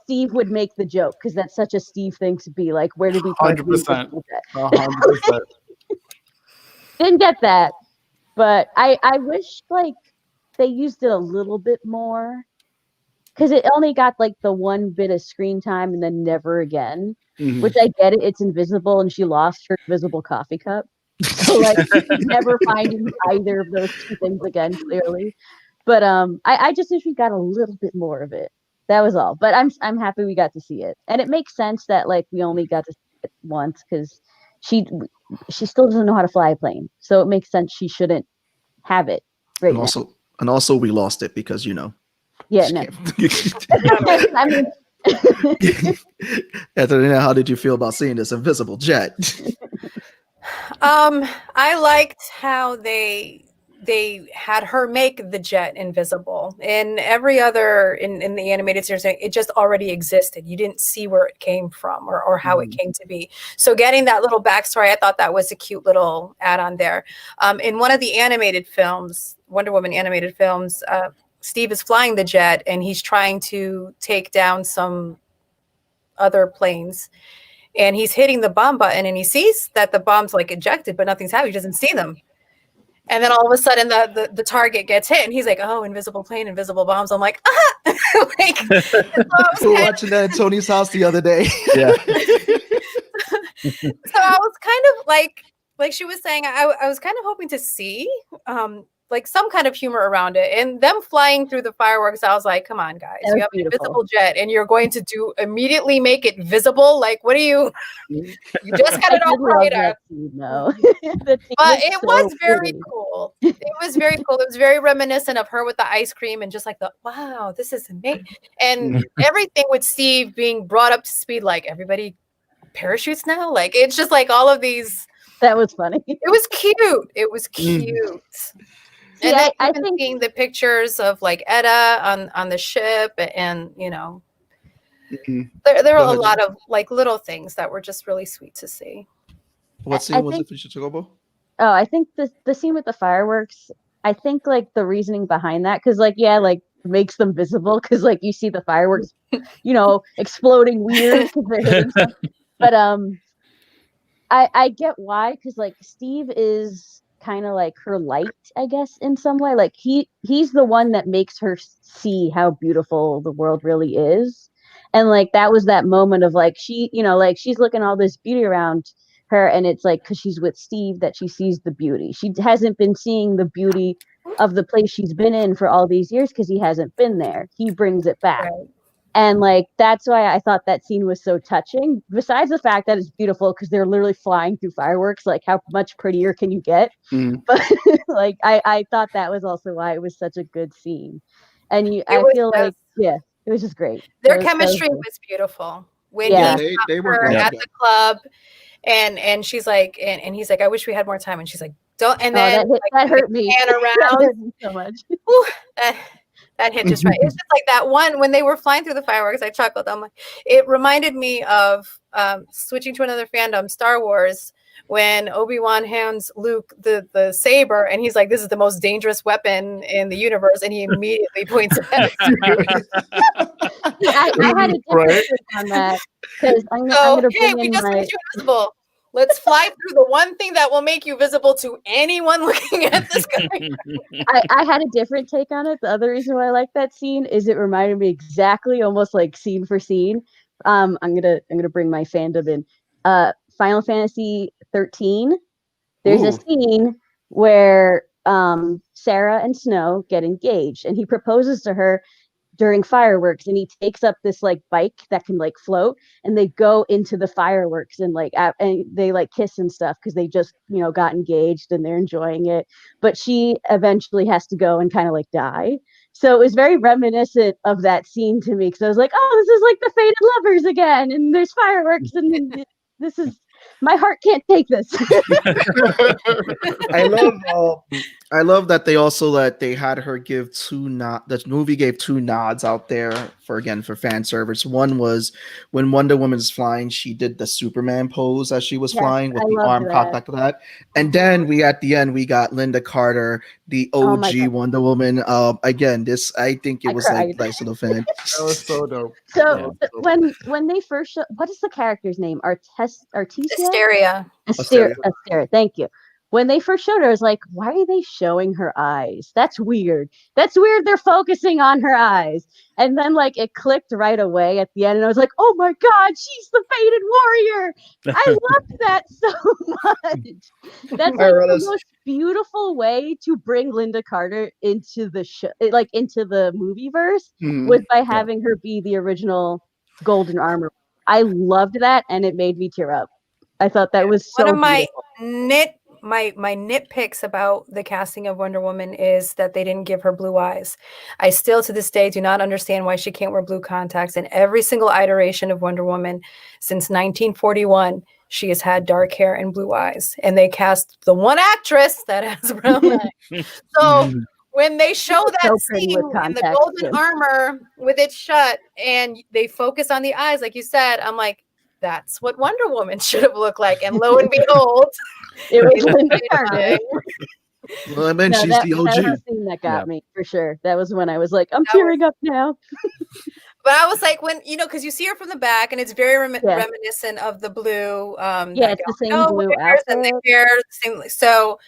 Steve would make the joke, because that's such a Steve thing to be like, where did we park 100%. the 100%. Didn't get that, but I wish like they used it a little bit more, because it only got like the one bit of screen time and then never again. Mhm. Which I get it, it's invisible and she lost her invisible coffee cup. So like she's never finding either of those two things again, clearly. But I just wish we got a little bit more of it. That was all. But I'm happy we got to see it. And it makes sense that like we only got to see it once, because she still doesn't know how to fly a plane. So it makes sense she shouldn't have it right now. And also we lost it because Yeah, no. I mean Catarina, how did you feel about seeing this invisible jet? I liked how they had her make the jet invisible. In every other in the animated series, it just already existed. You didn't see where it came from or how it came to be. So getting that little backstory, I thought that was a cute little add-on there. In one of the animated films, Wonder Woman animated films, Steve is flying the jet and he's trying to take down some other planes. And he's hitting the bomb button and he sees that the bomb's like ejected, but nothing's happening. He doesn't see them. And then all of a sudden the target gets hit and he's like, oh, invisible plane, invisible bombs. I'm like, ah! Like, so we were watching that at Tony's house the other day. Yeah. So I was kind of like she was saying, I was kind of hoping to see like some kind of humor around it, and them flying through the fireworks. I was like, come on, guys, you have an invisible jet and you're going to immediately make it visible. Like, what do you just got it all right. No. But it was very cool. It was very cool. It was very reminiscent of her with the ice cream and just like wow, this is amazing. And everything with Steve being brought up to speed, like everybody parachutes now. Like it's just like all of these. That was funny. It was cute. It was cute. And yeah, then I even think seeing the pictures of like Etta on the ship, and there were a lot of like little things that were just really sweet to see. What scene was it for Chocobo? Oh, I think the scene with the fireworks, I think like the reasoning behind that, because like makes them visible, because like you see the fireworks exploding weird because they're hitting something. But I get why, because like Steve is kind of like her light, I guess, in some way. Like he's the one that makes her see how beautiful the world really is. And like that was that moment of like she, like she's looking all this beauty around her, and it's like because she's with Steve that she sees the beauty. She hasn't been seeing the beauty of the place she's been in for all these years because he hasn't been there. He brings it back. Right. And like that's why I thought that scene was so touching. Besides the fact that it's beautiful because they're literally flying through fireworks, like how much prettier can you get? But like I thought that was also why it was such a good scene. And I feel like it was just great. Their chemistry was beautiful. When they were at the club, and she's like, and he's like, I wish we had more time. And she's like, don't. And then that hurt me. That hurt me so much. Ooh, that hit just right. It's just like that one when they were flying through the fireworks. I chuckled. I'm like, it reminded me of switching to another fandom, Star Wars, when Obi-Wan hands Luke the saber, and he's like, "This is the most dangerous weapon in the universe," and he immediately points it at I had a different take on that because I'm going to bring we in just my. made you invisible. Let's fly through the one thing that will make you visible to anyone looking at this guy. I had a different take on it. The other reason why I like that scene is it reminded me exactly, almost like scene for scene. I'm gonna bring my fandom in. Final Fantasy 13. There's a scene where Sarah and Snow get engaged, and he proposes to her during fireworks, and he takes up this like bike that can like float, and they go into the fireworks and and they like kiss and stuff because they just got engaged and they're enjoying it, but she eventually has to go and kind of like die. So it was very reminiscent of that scene to me because I was like, oh, this is like the fated lovers again, and there's fireworks, and this is my heart can't take this. I love that they also they had her give the movie gave two nods out there for fan service. One was when Wonder Woman's flying, she did the Superman pose as she was flying with the arm cocked like that. And then at the end we got Linda Carter, the OG Wonder Woman. Again, I think it was like nice little fan. That was so dope. So when they first what is the character's name? Asteria. Asteria. Thank you. When they first showed her, I was like, why are they showing her eyes? That's weird. They're focusing on her eyes. And then it clicked right away at the end. And I was like, oh my God, she's the fated warrior. I loved that so much. That's the most beautiful way to bring Linda Carter into the show, into the movie verse, was by having her be the original Golden Armor. I loved that, and it made me tear up. I thought that was so one of beautiful. my nitpicks about the casting of Wonder Woman is that they didn't give her blue eyes. I still to this day do not understand why she can't wear blue contacts. In every single iteration of Wonder Woman since 1941, she has had dark hair and blue eyes, and they cast the one actress that has brown eyes. So when they show that scene in the golden armor with it shut and they focus on the eyes, like you said, I'm like, that's what Wonder Woman should have looked like. And lo and behold, it was Linda Carter. Well, I mean, she's the OG. That was the thing that got me for sure. That was when I was like, I'm tearing up now. But I was like, when because you see her from the back, and it's very reminiscent of the blue. It's the same blue outfit. So,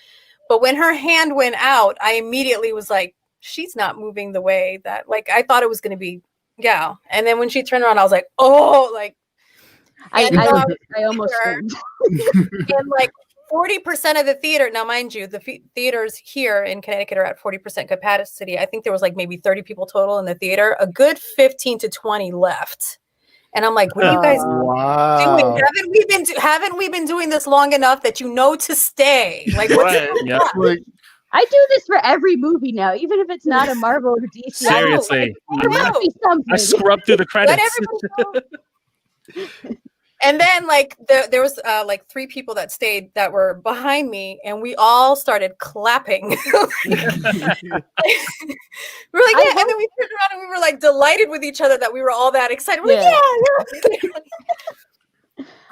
but when her hand went out, I immediately was like, she's not moving the way that I thought it was going to be. Yeah, and then when she turned around, I was like, oh, I almost screamed. And 40% of the theater. Now, mind you, the theaters here in Connecticut are at 40% capacity. I think there was maybe 30 people total in the theater. A good 15 to 20 left. And I'm like, what are you guys doing? Haven't we been doing this long enough that you know to stay? I do this for every movie now, even if it's not a Marvel or DC. Seriously. I scrub through the credits. And then there was 3 people that stayed that were behind me, and we all started clapping. We were and then we turned around and we were delighted with each other that we were all that excited. We're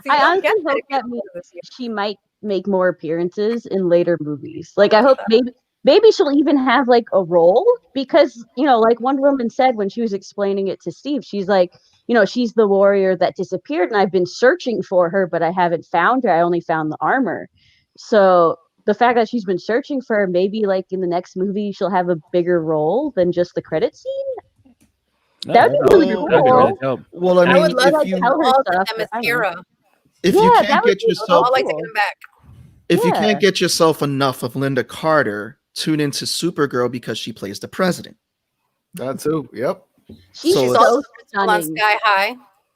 I honestly hope that she might make more appearances in later movies. I hope maybe she'll even have a role, because like Wonder Woman said when she was explaining it to Steve, she's like, she's the warrior that disappeared, and I've been searching for her, but I haven't found her. I only found the armor. So the fact that she's been searching for her, maybe in the next movie she'll have a bigger role than just the credit scene. That'd be really cool. Well, I would love to tell her stuff. If you can't get yourself, I'd like to get him back. If you can't get yourself enough of Linda Carter, tune into Supergirl because she plays the president. That too. Yep. She's also on Sky High.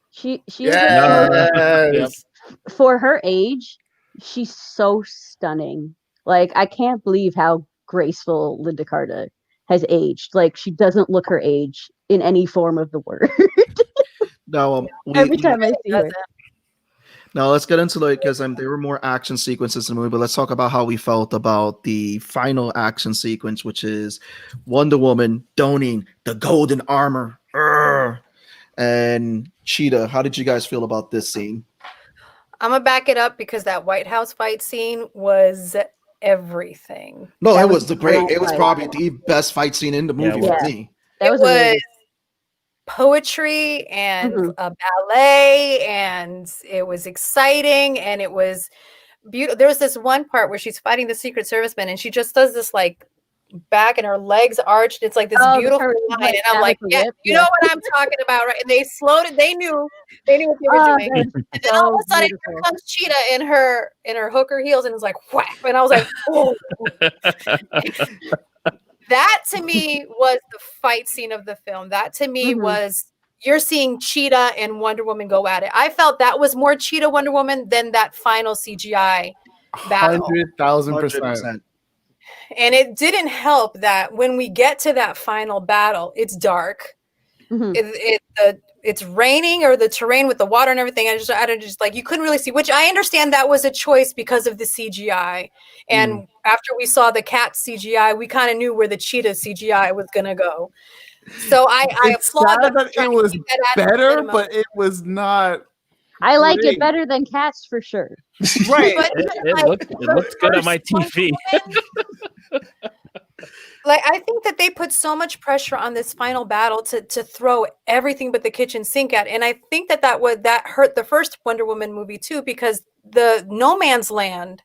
She yes. For her age, she's so stunning. I can't believe how graceful Linda Carter has aged. She doesn't look her age in any form of the word. No, every time I see her. Now let's get into because there were more action sequences in the movie, but let's talk about how we felt about the final action sequence, which is Wonder Woman donning the golden armor. And Cheetah, how did you guys feel about this scene? I'm gonna back it up because that White House fight scene was everything. No, That it was was the great. great It was fight. probably the best fight scene in the movie Yeah, for Yeah. me. That was It a really was good. poetry and Mhm. a ballet, and it was exciting, and it was beautiful. There was this one part where she's fighting the Secret Serviceman, and she just does this like back and her legs arched. It's like this Oh, the beautiful part line, like and I'm that like, with the yeah, whip, you yeah. know what I'm talking about, right? And they slowed it. They knew what they were Oh, doing. that's And then all of so a sudden, beautiful. here comes Cheetah in her hooker heels, and it's like whap. And I was like, oh. That to me was the fight scene of the film. That to me Mhm. was you're seeing Cheetah and Wonder Woman go at it. I felt that was more Cheetah Wonder Woman than that final CGI battle. 100,000%. 100%. And it didn't help that when we get to that final battle, it's dark. Mhm. It's raining, or the terrain with the water and everything. I just like, you couldn't really see, which I understand that was a choice because of the CGI. And after we saw the cat CGI, we kind of knew where the cheetah CGI was gonna go. So I It's applaud sad them for that trying it to was keep that at a better, minimum. but it was not I like it great. better than Cats for sure. Right. But It looks good on my TV. Like, I think that they put so much pressure on this final battle to throw everything but the kitchen sink at, and I think that hurt the first Wonder Woman movie too, because the No Man's Land,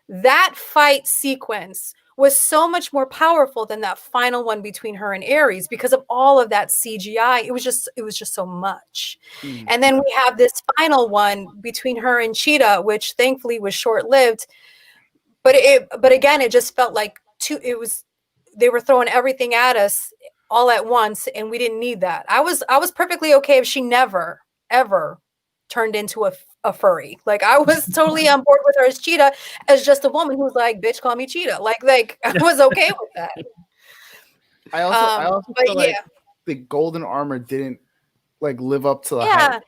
that fight sequence was so much more powerful than that final one between her and Ares because of all of that CGI. It was just so much. And then we have this final one between her and Cheetah, which thankfully was short-lived. But again, it just felt like they were throwing everything at us all at once, and we didn't need that. I was perfectly okay if she never ever turned into a furry. Like, I was totally on board with her as Cheetah, as just a woman who's like, bitch, call me Cheetah. Like I was okay with that. I also But feel like the golden armor didn't like live up to the hype.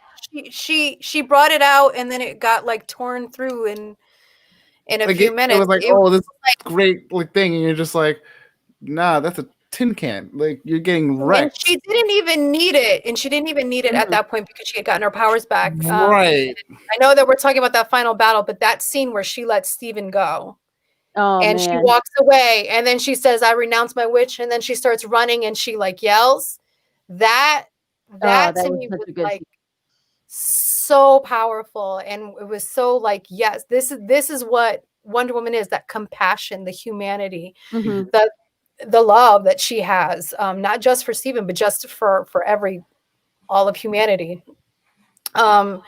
she brought it out, and then it got like torn through in a Like few it minutes. was like, It oh, this like, great like thing, and you're just like, nah, that's a tin can. Like, you're getting and wrecked. she didn't even need it, at that point because she had gotten her powers back. Right. I know that we're talking about that final battle, but that scene where she lets Steven go, Oh and she man. walks away, and then she says, "I renounce my witch," and then she starts running, and she like yells. That that to was me such was a good like scene. so powerful, and it was so like, yes, this is what Wonder Woman is, that compassion, the humanity, Mhm. the love that she has, not just for Steven, but just for all of humanity. And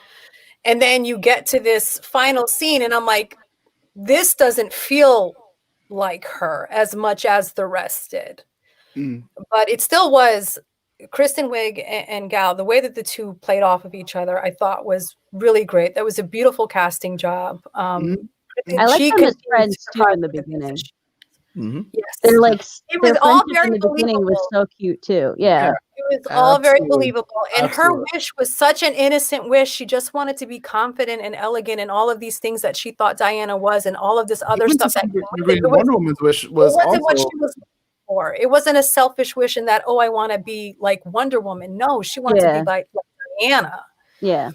then you get to this final scene, and I'm like, this doesn't feel like her as much as the rest did. But it still was Kristen Wiig and Gal. The way that the two played off of each other, I thought was really great. That was a beautiful casting job. I like them as friends too in the beginning. Yes, They're like it their was all friendship very in the beginning was believable. so cute too. Yeah. It was all very Absolutely. believable. And her wish was such an innocent wish. She just wanted to be confident and elegant and all of these things that she thought Diana was, and all of this other Even stuff. to some degree, Wonder Woman's wish was wasn't what also she was for. It wasn't a selfish wish in that, oh, I want to be like Wonder Woman. No, she wanted to be like Diana. Yeah.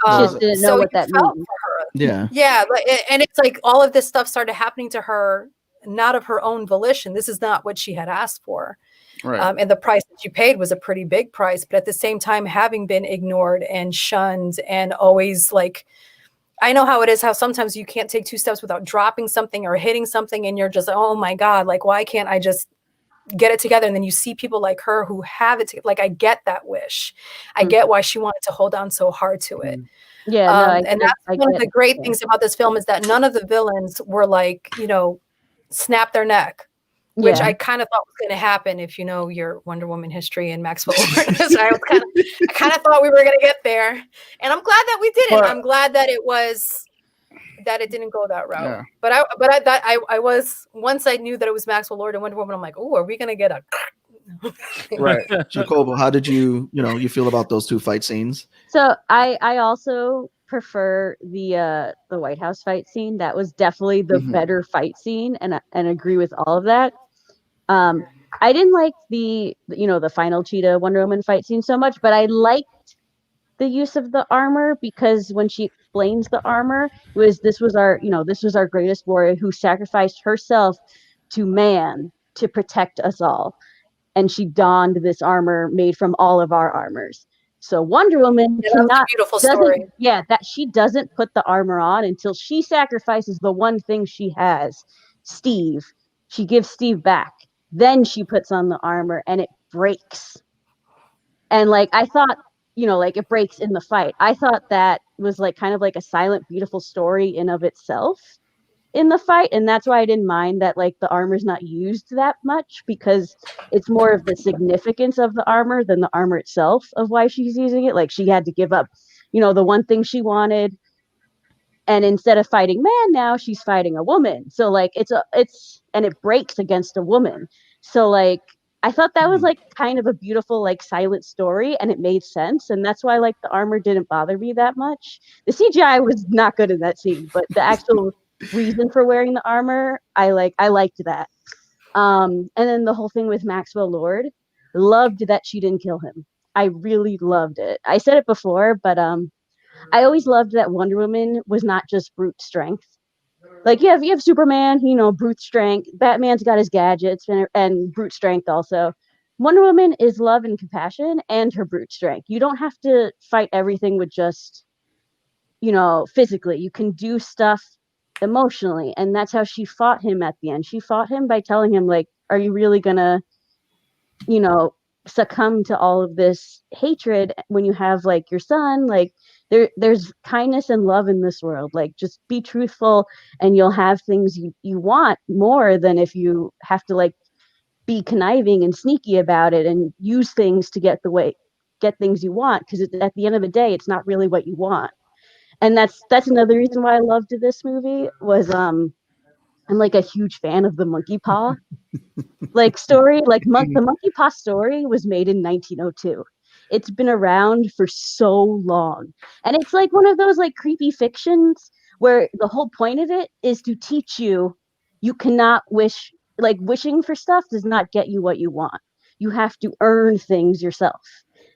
She just didn't know what that felt means. for her. Yeah. Yeah, and it's like all of this stuff started happening to her, not of her own volition. This is not what she had asked for. right. And the price that she paid was a pretty big price. But at the same time, having been ignored and shunned and always like, I know how it is, how sometimes you can't take two steps without dropping something or hitting something. And you're just, oh my God, like, why can't I just get it together? And then you see people like her who have it. Like, I get that wish. I get why she wanted to hold on so hard to it. Yeah. And that's one of the great things about this film is that none of the villains were like, snap their neck. Which I kind of thought was going to happen if you know your Wonder Woman history and Maxwell Lord. So I kind of thought we were going to get there, and I'm glad that we didn't. I'm glad that it didn't go that route. Yeah. But I was, once I knew that it was Maxwell Lord and Wonder Woman, I'm like, oh, are we going to get a Right. Chocobo, how did you feel about those two fight scenes? So I also prefer the White House fight scene. That was definitely the better fight scene, and agree with all of that. I didn't like the final Cheetah Wonder Woman fight scene so much, but I liked the use of the armor, because when she explains the armor, this was our greatest warrior who sacrificed herself to man to protect us all, and she donned this armor made from all of our armors. So Wonder Woman Yeah, that was a beautiful story. that she doesn't put the armor on until she sacrifices the one thing she has, Steve. She gives Steve back. Then she puts on the armor and it breaks. And like I thought, like it breaks in the fight. I thought that was like kind of like a silent, beautiful story in of itself in the fight, and that's why I didn't mind that like the armor's not used that much, because it's more of the significance of the armor than the armor itself of why she's using it. Like she had to give up, the one thing she wanted, and instead of fighting man, now she's fighting a woman. So like and it breaks against a woman. So like I thought that was like kind of a beautiful like silent story, and it made sense, and that's why like the armor didn't bother me that much. The CGI was not good in that scene, but the actual reason for wearing the armor, I liked that. And then the whole thing with Maxwell Lord, loved that she didn't kill him. I really loved it. I said it before, but I always loved that Wonder Woman was not just brute strength. Like you have Superman, brute strength. Batman's got his gadgets and brute strength also. Wonder Woman is love and compassion and her brute strength. You don't have to fight everything with just, physically. You can do stuff emotionally, and that's how she fought him at the end. She fought him by telling him, like, are you really gonna succumb to all of this hatred when you have like your son? Like there's kindness and love in this world. Like just be truthful and you'll have things you want more than if you have to like be conniving and sneaky about it and use things to get things you want, because at the end of the day it's not really what you want. And that's another reason why I loved this movie was I'm like a huge fan of the monkey paw like story. Like the monkey paw story was made in 1902. It's been around for so long, and it's like one of those like creepy fictions where the whole point of it is to teach you cannot wishing for stuff does not get you what you want. You have to earn things yourself.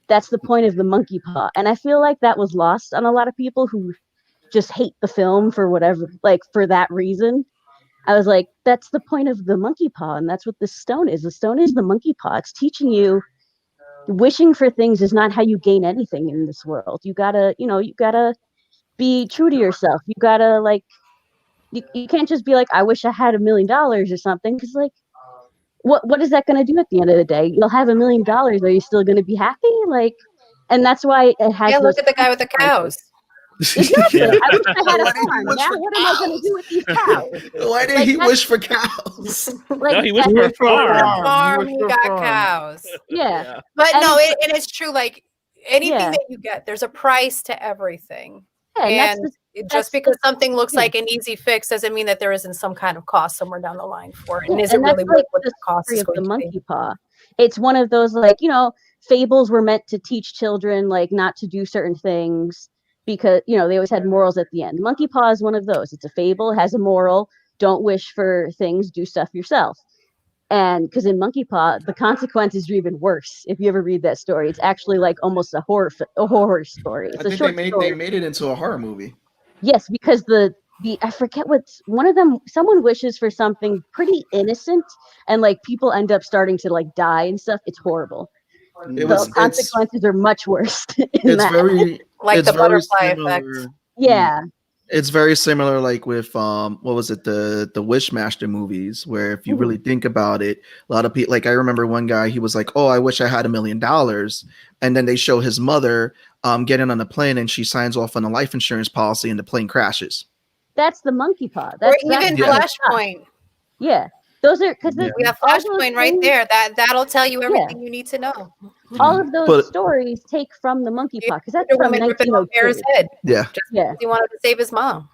That's the point of the monkey paw. And I feel like that was lost on a lot of people who just hate the film for whatever, like for that reason. I was like, that's the point of the monkey paw, and that's what the stone is. The stone is the monkey paw. It's teaching you wishing for things is not how you gain anything in this world. You gotta be true to yourself. You gotta like, you can't just be like, I wish I had $1 million or something, because like, what is that going to do at the end of the day? You'll have $1 million. Are you still going to be happy? Like, and that's why it has. Yeah, look at the guy with the cows. Exactly. Yeah. I wish I had a farm. Now what am I going to do with these cows? Why did he wish for cows? Like, No, he wished for a farm. Farm, he got cows. Yeah. But And no, and it's true. Like anything Yeah. that you get, there's a price to everything. Yeah, And just because something looks like an easy fix doesn't mean that there isn't some kind of cost somewhere down the line for it. And is it really worth what the cost is going to be? Monkey paw. It's one of those like, fables were meant to teach children like not to do certain things because, they always had morals at the end. Monkey paw is one of those. It's a fable, has a moral. Don't wish for things, do stuff yourself. And because in Monkey Paw, the consequences are even worse. If you ever read that story, it's actually like almost a horror story. It's I think they made it into a horror movie. Yes, because the I forget what one of them. Someone wishes for something pretty innocent, and like people end up starting to like die and stuff. It's horrible. The consequences are much worse. It's very like the butterfly similar, effect. Yeah. It's very similar, like with what was it, the Wishmaster movies, where if you really think about it, a lot of people, like I remember one guy, he was like, "Oh, I wish I had $1 million," and then they show his mother getting on a plane, and she signs off on a life insurance policy, and the plane crashes. That's the monkey paw. Or even Flashpoint. Yeah, those are because we have Flashpoint right there. That'll tell you everything you need to know. All of those stories take from the monkey paw because that's from 1902. Head. Yeah, he wanted to save his mom.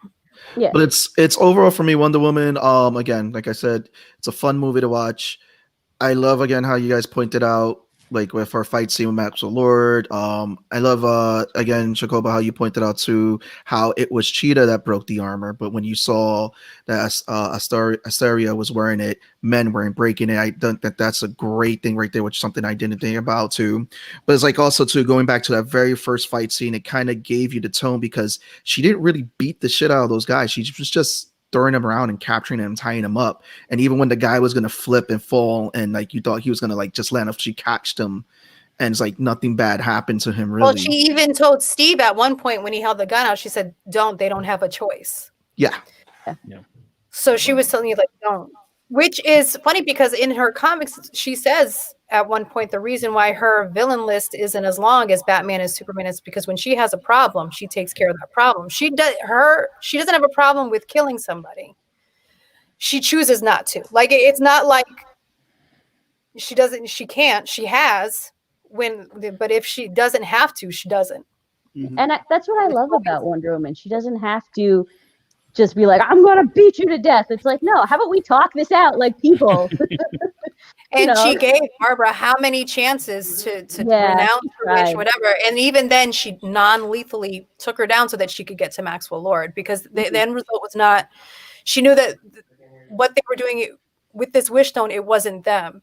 Yeah, but it's overall for me, Wonder Woman. Again, like I said, it's a fun movie to watch. I love again how you guys pointed out like with her fight scene with Maxwell Lord. I love again, Chocobo, how you pointed out to how it was Cheetah that broke the armor, but when you saw that Asteria was wearing it, men weren't breaking it. I think that that's a great thing right there, which is something I didn't think about too. But it's like also too going back to that very first fight scene, it kind of gave you the tone because she didn't really beat the shit out of those guys. She was just throwing them around and capturing them and tying them up. And even when the guy was going to flip and fall and like you thought he was going to like just land up, she catched him and it's like nothing bad happened to him really. Well, she even told Steve at one point when he held the gun out, she said, they don't have a choice. Yeah. So she was telling you like, don't, which is funny because in her comics, she says at one point, the reason why her villain list isn't as long as Batman and Superman is because when she has a problem, she takes care of that problem. She doesn't have a problem with killing somebody. She chooses not to. Like, it's not like she can't, she has but if she doesn't have to, she doesn't. And that's what I love about Wonder Woman. She doesn't have to just be like, I'm going to beat you to death. It's like, no, how about we talk this out like people? And she gave Barbara how many chances to renounce her wish, whatever. And even then, she non-lethally took her down so that she could get to Maxwell Lord because the end result was not, she knew that what they were doing with this wish stone, it wasn't them.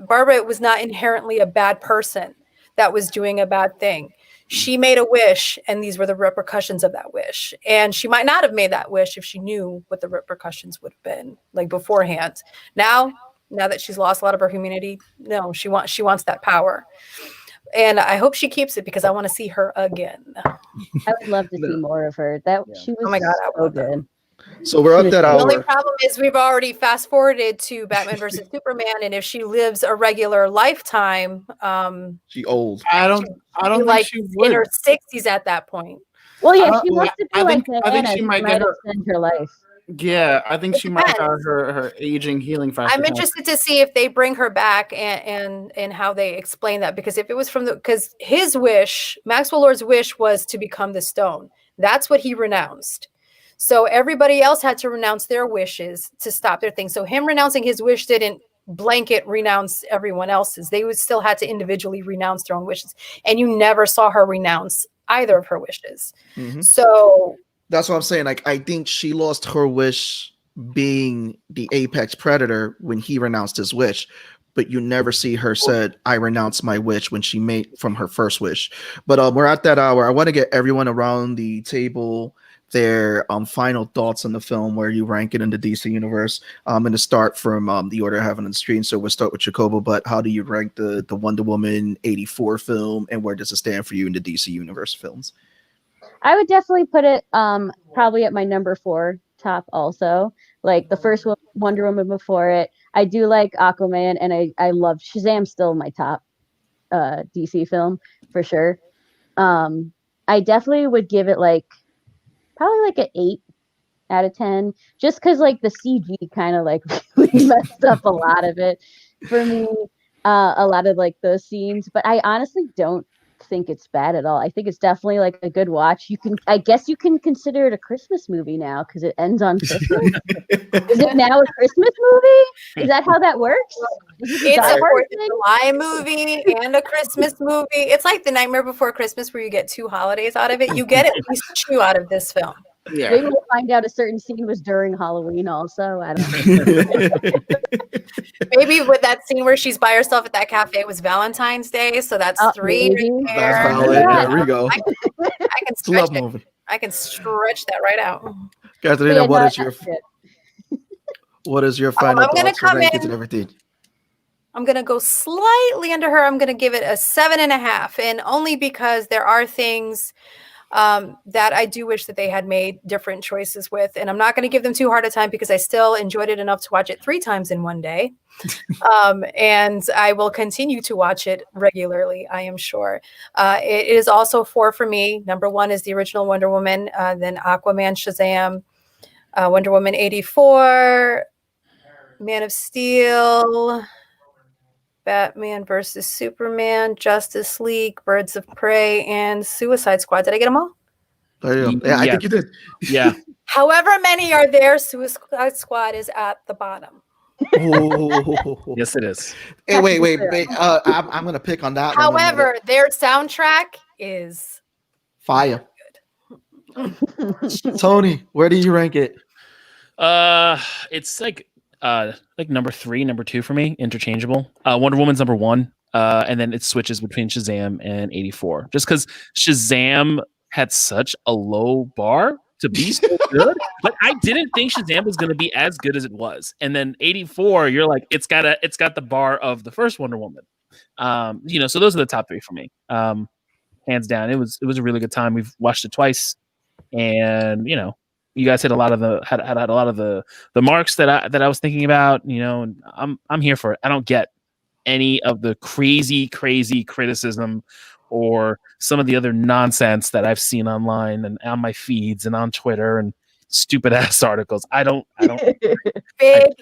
Barbara was not inherently a bad person that was doing a bad thing. She made a wish, and these were the repercussions of that wish. And she might not have made that wish if she knew what the repercussions would have been, like beforehand. Now that she's lost a lot of her humanity, no, she wants that power. And I hope she keeps it because I want to see her again. I would love to see more of her. She was so good. So we're up that hour. The only problem is we've already fast forwarded to Batman versus Superman, and if she lives a regular lifetime, she old. I don't think like she would. In her 60s at that point. Well, yeah, she wants to be like Diana. I think she might extend her life. Yeah, I think she might have her aging healing factor. I'm interested to see if they bring her back and how they explain that, because if it was because his wish, Maxwell Lord's wish, was to become the stone. That's what he renounced. So everybody else had to renounce their wishes to stop their thing. So him renouncing his wish didn't blanket renounce everyone else's. They still had to individually renounce their own wishes. And you never saw her renounce either of her wishes. Mm-hmm. So that's what I'm saying. Like, I think she lost her wish being the apex predator when he renounced his wish. But you never see her said, I renounce my wish when she made from her first wish. But we're at that hour. I want to get everyone around the table their final thoughts on the film, where you rank it in the DC universe. I'm going to start from the order I have on the screen. So we'll start with Chocobo, but how do you rank the Wonder Woman 84 film, and where does it stand for you in the DC universe films? I would definitely put it probably at my number 4 top also. Like the first Wonder Woman before it. I do like Aquaman, and I love Shazam, still my top DC film for sure. I definitely would give it like probably like an 8 out of 10, just because like the CG kind of like really messed up a lot of it for me, a lot of like those scenes. But I honestly don't think it's bad at all. I think it's definitely like a good watch. I guess you can consider it a Christmas movie now because it ends on Christmas. Is it now a Christmas movie? Is that how that works? It's a 4th of July movie and a Christmas movie. It's like The Nightmare Before Christmas, where you get 2 holidays out of it. You get at least 2 out of this film. Yeah. Maybe we'll find out a certain scene was during Halloween also. I don't know. Maybe with that scene where she's by herself at that cafe, it was Valentine's Day, so that's 3 right there. That's valid. There we go. I can stretch it. I can stretch that right out. Catarina, what is your final thoughts and everything? I'm going to go slightly under her. I'm going to give it a 7.5, and only because there are things that I do wish that they had made different choices with. And I'm not going to give them too hard a time because I still enjoyed it enough to watch it 3 times in one day. And I will continue to watch it regularly, I am sure. It is also 4 for me. Number 1 is the original Wonder Woman, then Aquaman, Shazam, Wonder Woman 84, Man of Steel, Batman versus Superman, Justice League, Birds of Prey, and Suicide Squad. Did I get them all? Yeah, I think you did. Yeah. However many are there, Suicide Squad is at the bottom. Oh. Yes, it is. Hey, wait. I'm gonna pick on that one. However, their soundtrack is Fire. Tony, where do you rank it? It's like number 3, number 2 for me, interchangeable. Wonder Woman's number 1. And then it switches between Shazam and 84. Just because Shazam had such a low bar to be so good. Like I didn't think Shazam was going to be as good as it was. And then 84, you're like, it's got the bar of the first Wonder Woman. So those are the top 3 for me. Hands down. It was a really good time. We've watched it twice, and you guys hit a lot of had a lot of the marks that I was thinking about. And I'm here for it. I don't get any of the crazy criticism or some of the other nonsense that I've seen online and on my feeds and on Twitter and stupid ass articles. I don't. big.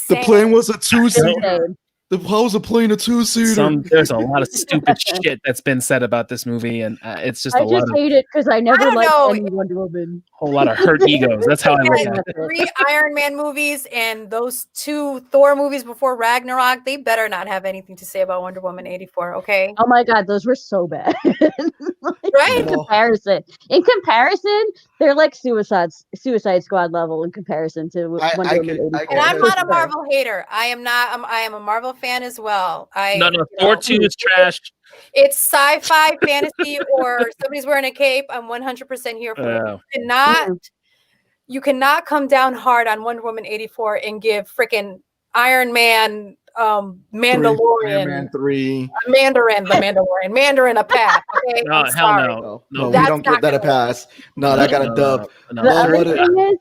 The plane was a 2-seater. Same. How was a plane a 2-seater? There's a lot of stupid shit that's been said about this movie, and it's just I just hate it because I never don't liked know. any Wonder Woman. whole lot of hurt egos. That's how I look at it. 3 Iron Man movies and those 2 Thor movies before Ragnarok, they better not have anything to say about Wonder Woman 84, okay? Oh my god, those were so bad. Right? In comparison, they're like Suicide Squad level in comparison to Wonder Woman 84. And I'm not a Marvel hater. I am a Marvel fan as well. No, Thor 2 is trash. It's sci-fi, fantasy, or somebody's wearing a cape. I'm 100% here for it. You cannot come down hard on Wonder Woman 84 and give freaking Iron Man, Mandalorian, Iron Man 3, Mandarin a pass. Okay? No, hell no. We don't give that a pass. No, that got a dub. The other thing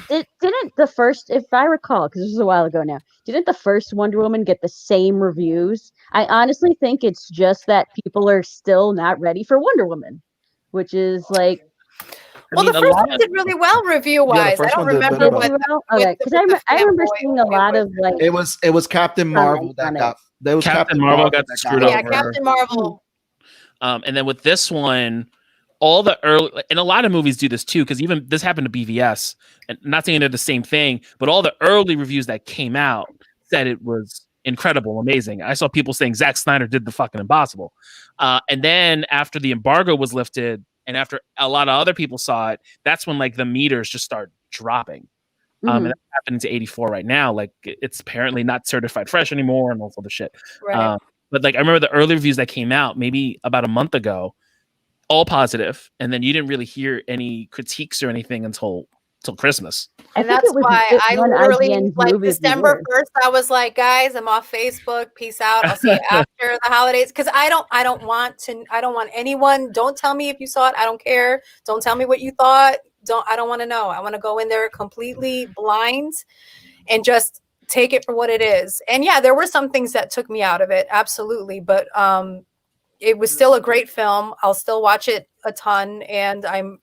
is, didn't the first, if I recall, because this was a while ago now, didn't the first Wonder Woman get the same reviews? I honestly think it's just that people are still not ready for Wonder Woman, which is like. Well, the first one did really well review-wise. I don't remember what. Okay, because I remember seeing a lot of like. It was Captain Marvel that got. That was Captain Marvel got screwed over. Yeah, Captain Marvel. And then with this one, all the early, and a lot of movies do this too, because even this happened to BVS, and not saying they're the same thing, but all the early reviews that came out said it was incredible, amazing. I saw people saying Zack Snyder did the fucking impossible. And then after the embargo was lifted, and after a lot of other people saw it, that's when like the meters just start dropping. And that's happening to 84 right now. Like it's apparently not certified fresh anymore and all this other shit. Right. But like I remember the early reviews that came out maybe about a month ago, all positive, and then you didn't really hear any critiques or anything until Christmas. And that's why I literally, like December 1st, I was like, guys, I'm off Facebook. Peace out. I'll see you after the holidays. Because I don't want anyone. Don't tell me if you saw it. I don't care. Don't tell me what you thought. I don't want to know. I want to go in there completely blind and just take it for what it is. And yeah, there were some things that took me out of it. Absolutely. But it was still a great film. I'll still watch it a ton. And I'm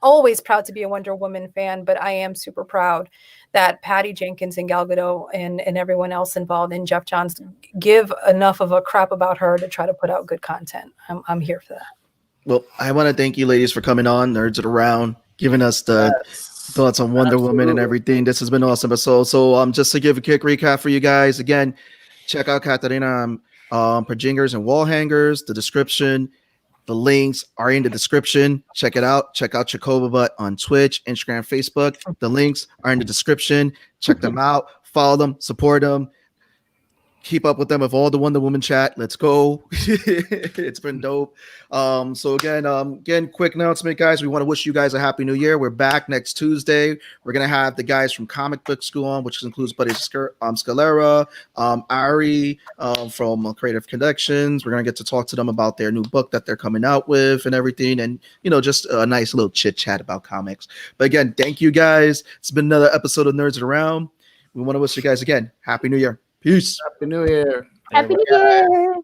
always proud to be a Wonder Woman fan, but I am super proud that Patty Jenkins and Gal Gadot and everyone else involved and Jeff Johns give enough of a crap about her to try to put out good content. I'm here for that. Well, I want to thank you ladies for coming on, Nerds It Around, giving us the thoughts on Wonder Woman and everything. This has been an awesome episode. So just to give a quick recap for you guys, again, check out Catarina per jingers and wall hangers, the description. The links are in the description. Check it out. Check out Chocobobutt on Twitch, Instagram, Facebook. The links are in the description. Check them out. Follow them. Support them. Keep up with them with all the Wonder Woman chat. Let's go. It's been dope. So again, quick announcement, guys. We want to wish you guys a happy new year. We're back next Tuesday. We're gonna have the guys from Comic Book School on, which includes Buddy Scalera, Ari from Creative Connections. We're gonna get to talk to them about their new book that they're coming out with and everything, and just a nice little chit chat about comics. But again, thank you guys. It's been another episode of Nerds It Around. We want to wish you guys again happy new year. Peace. Happy New Year. Happy New Year.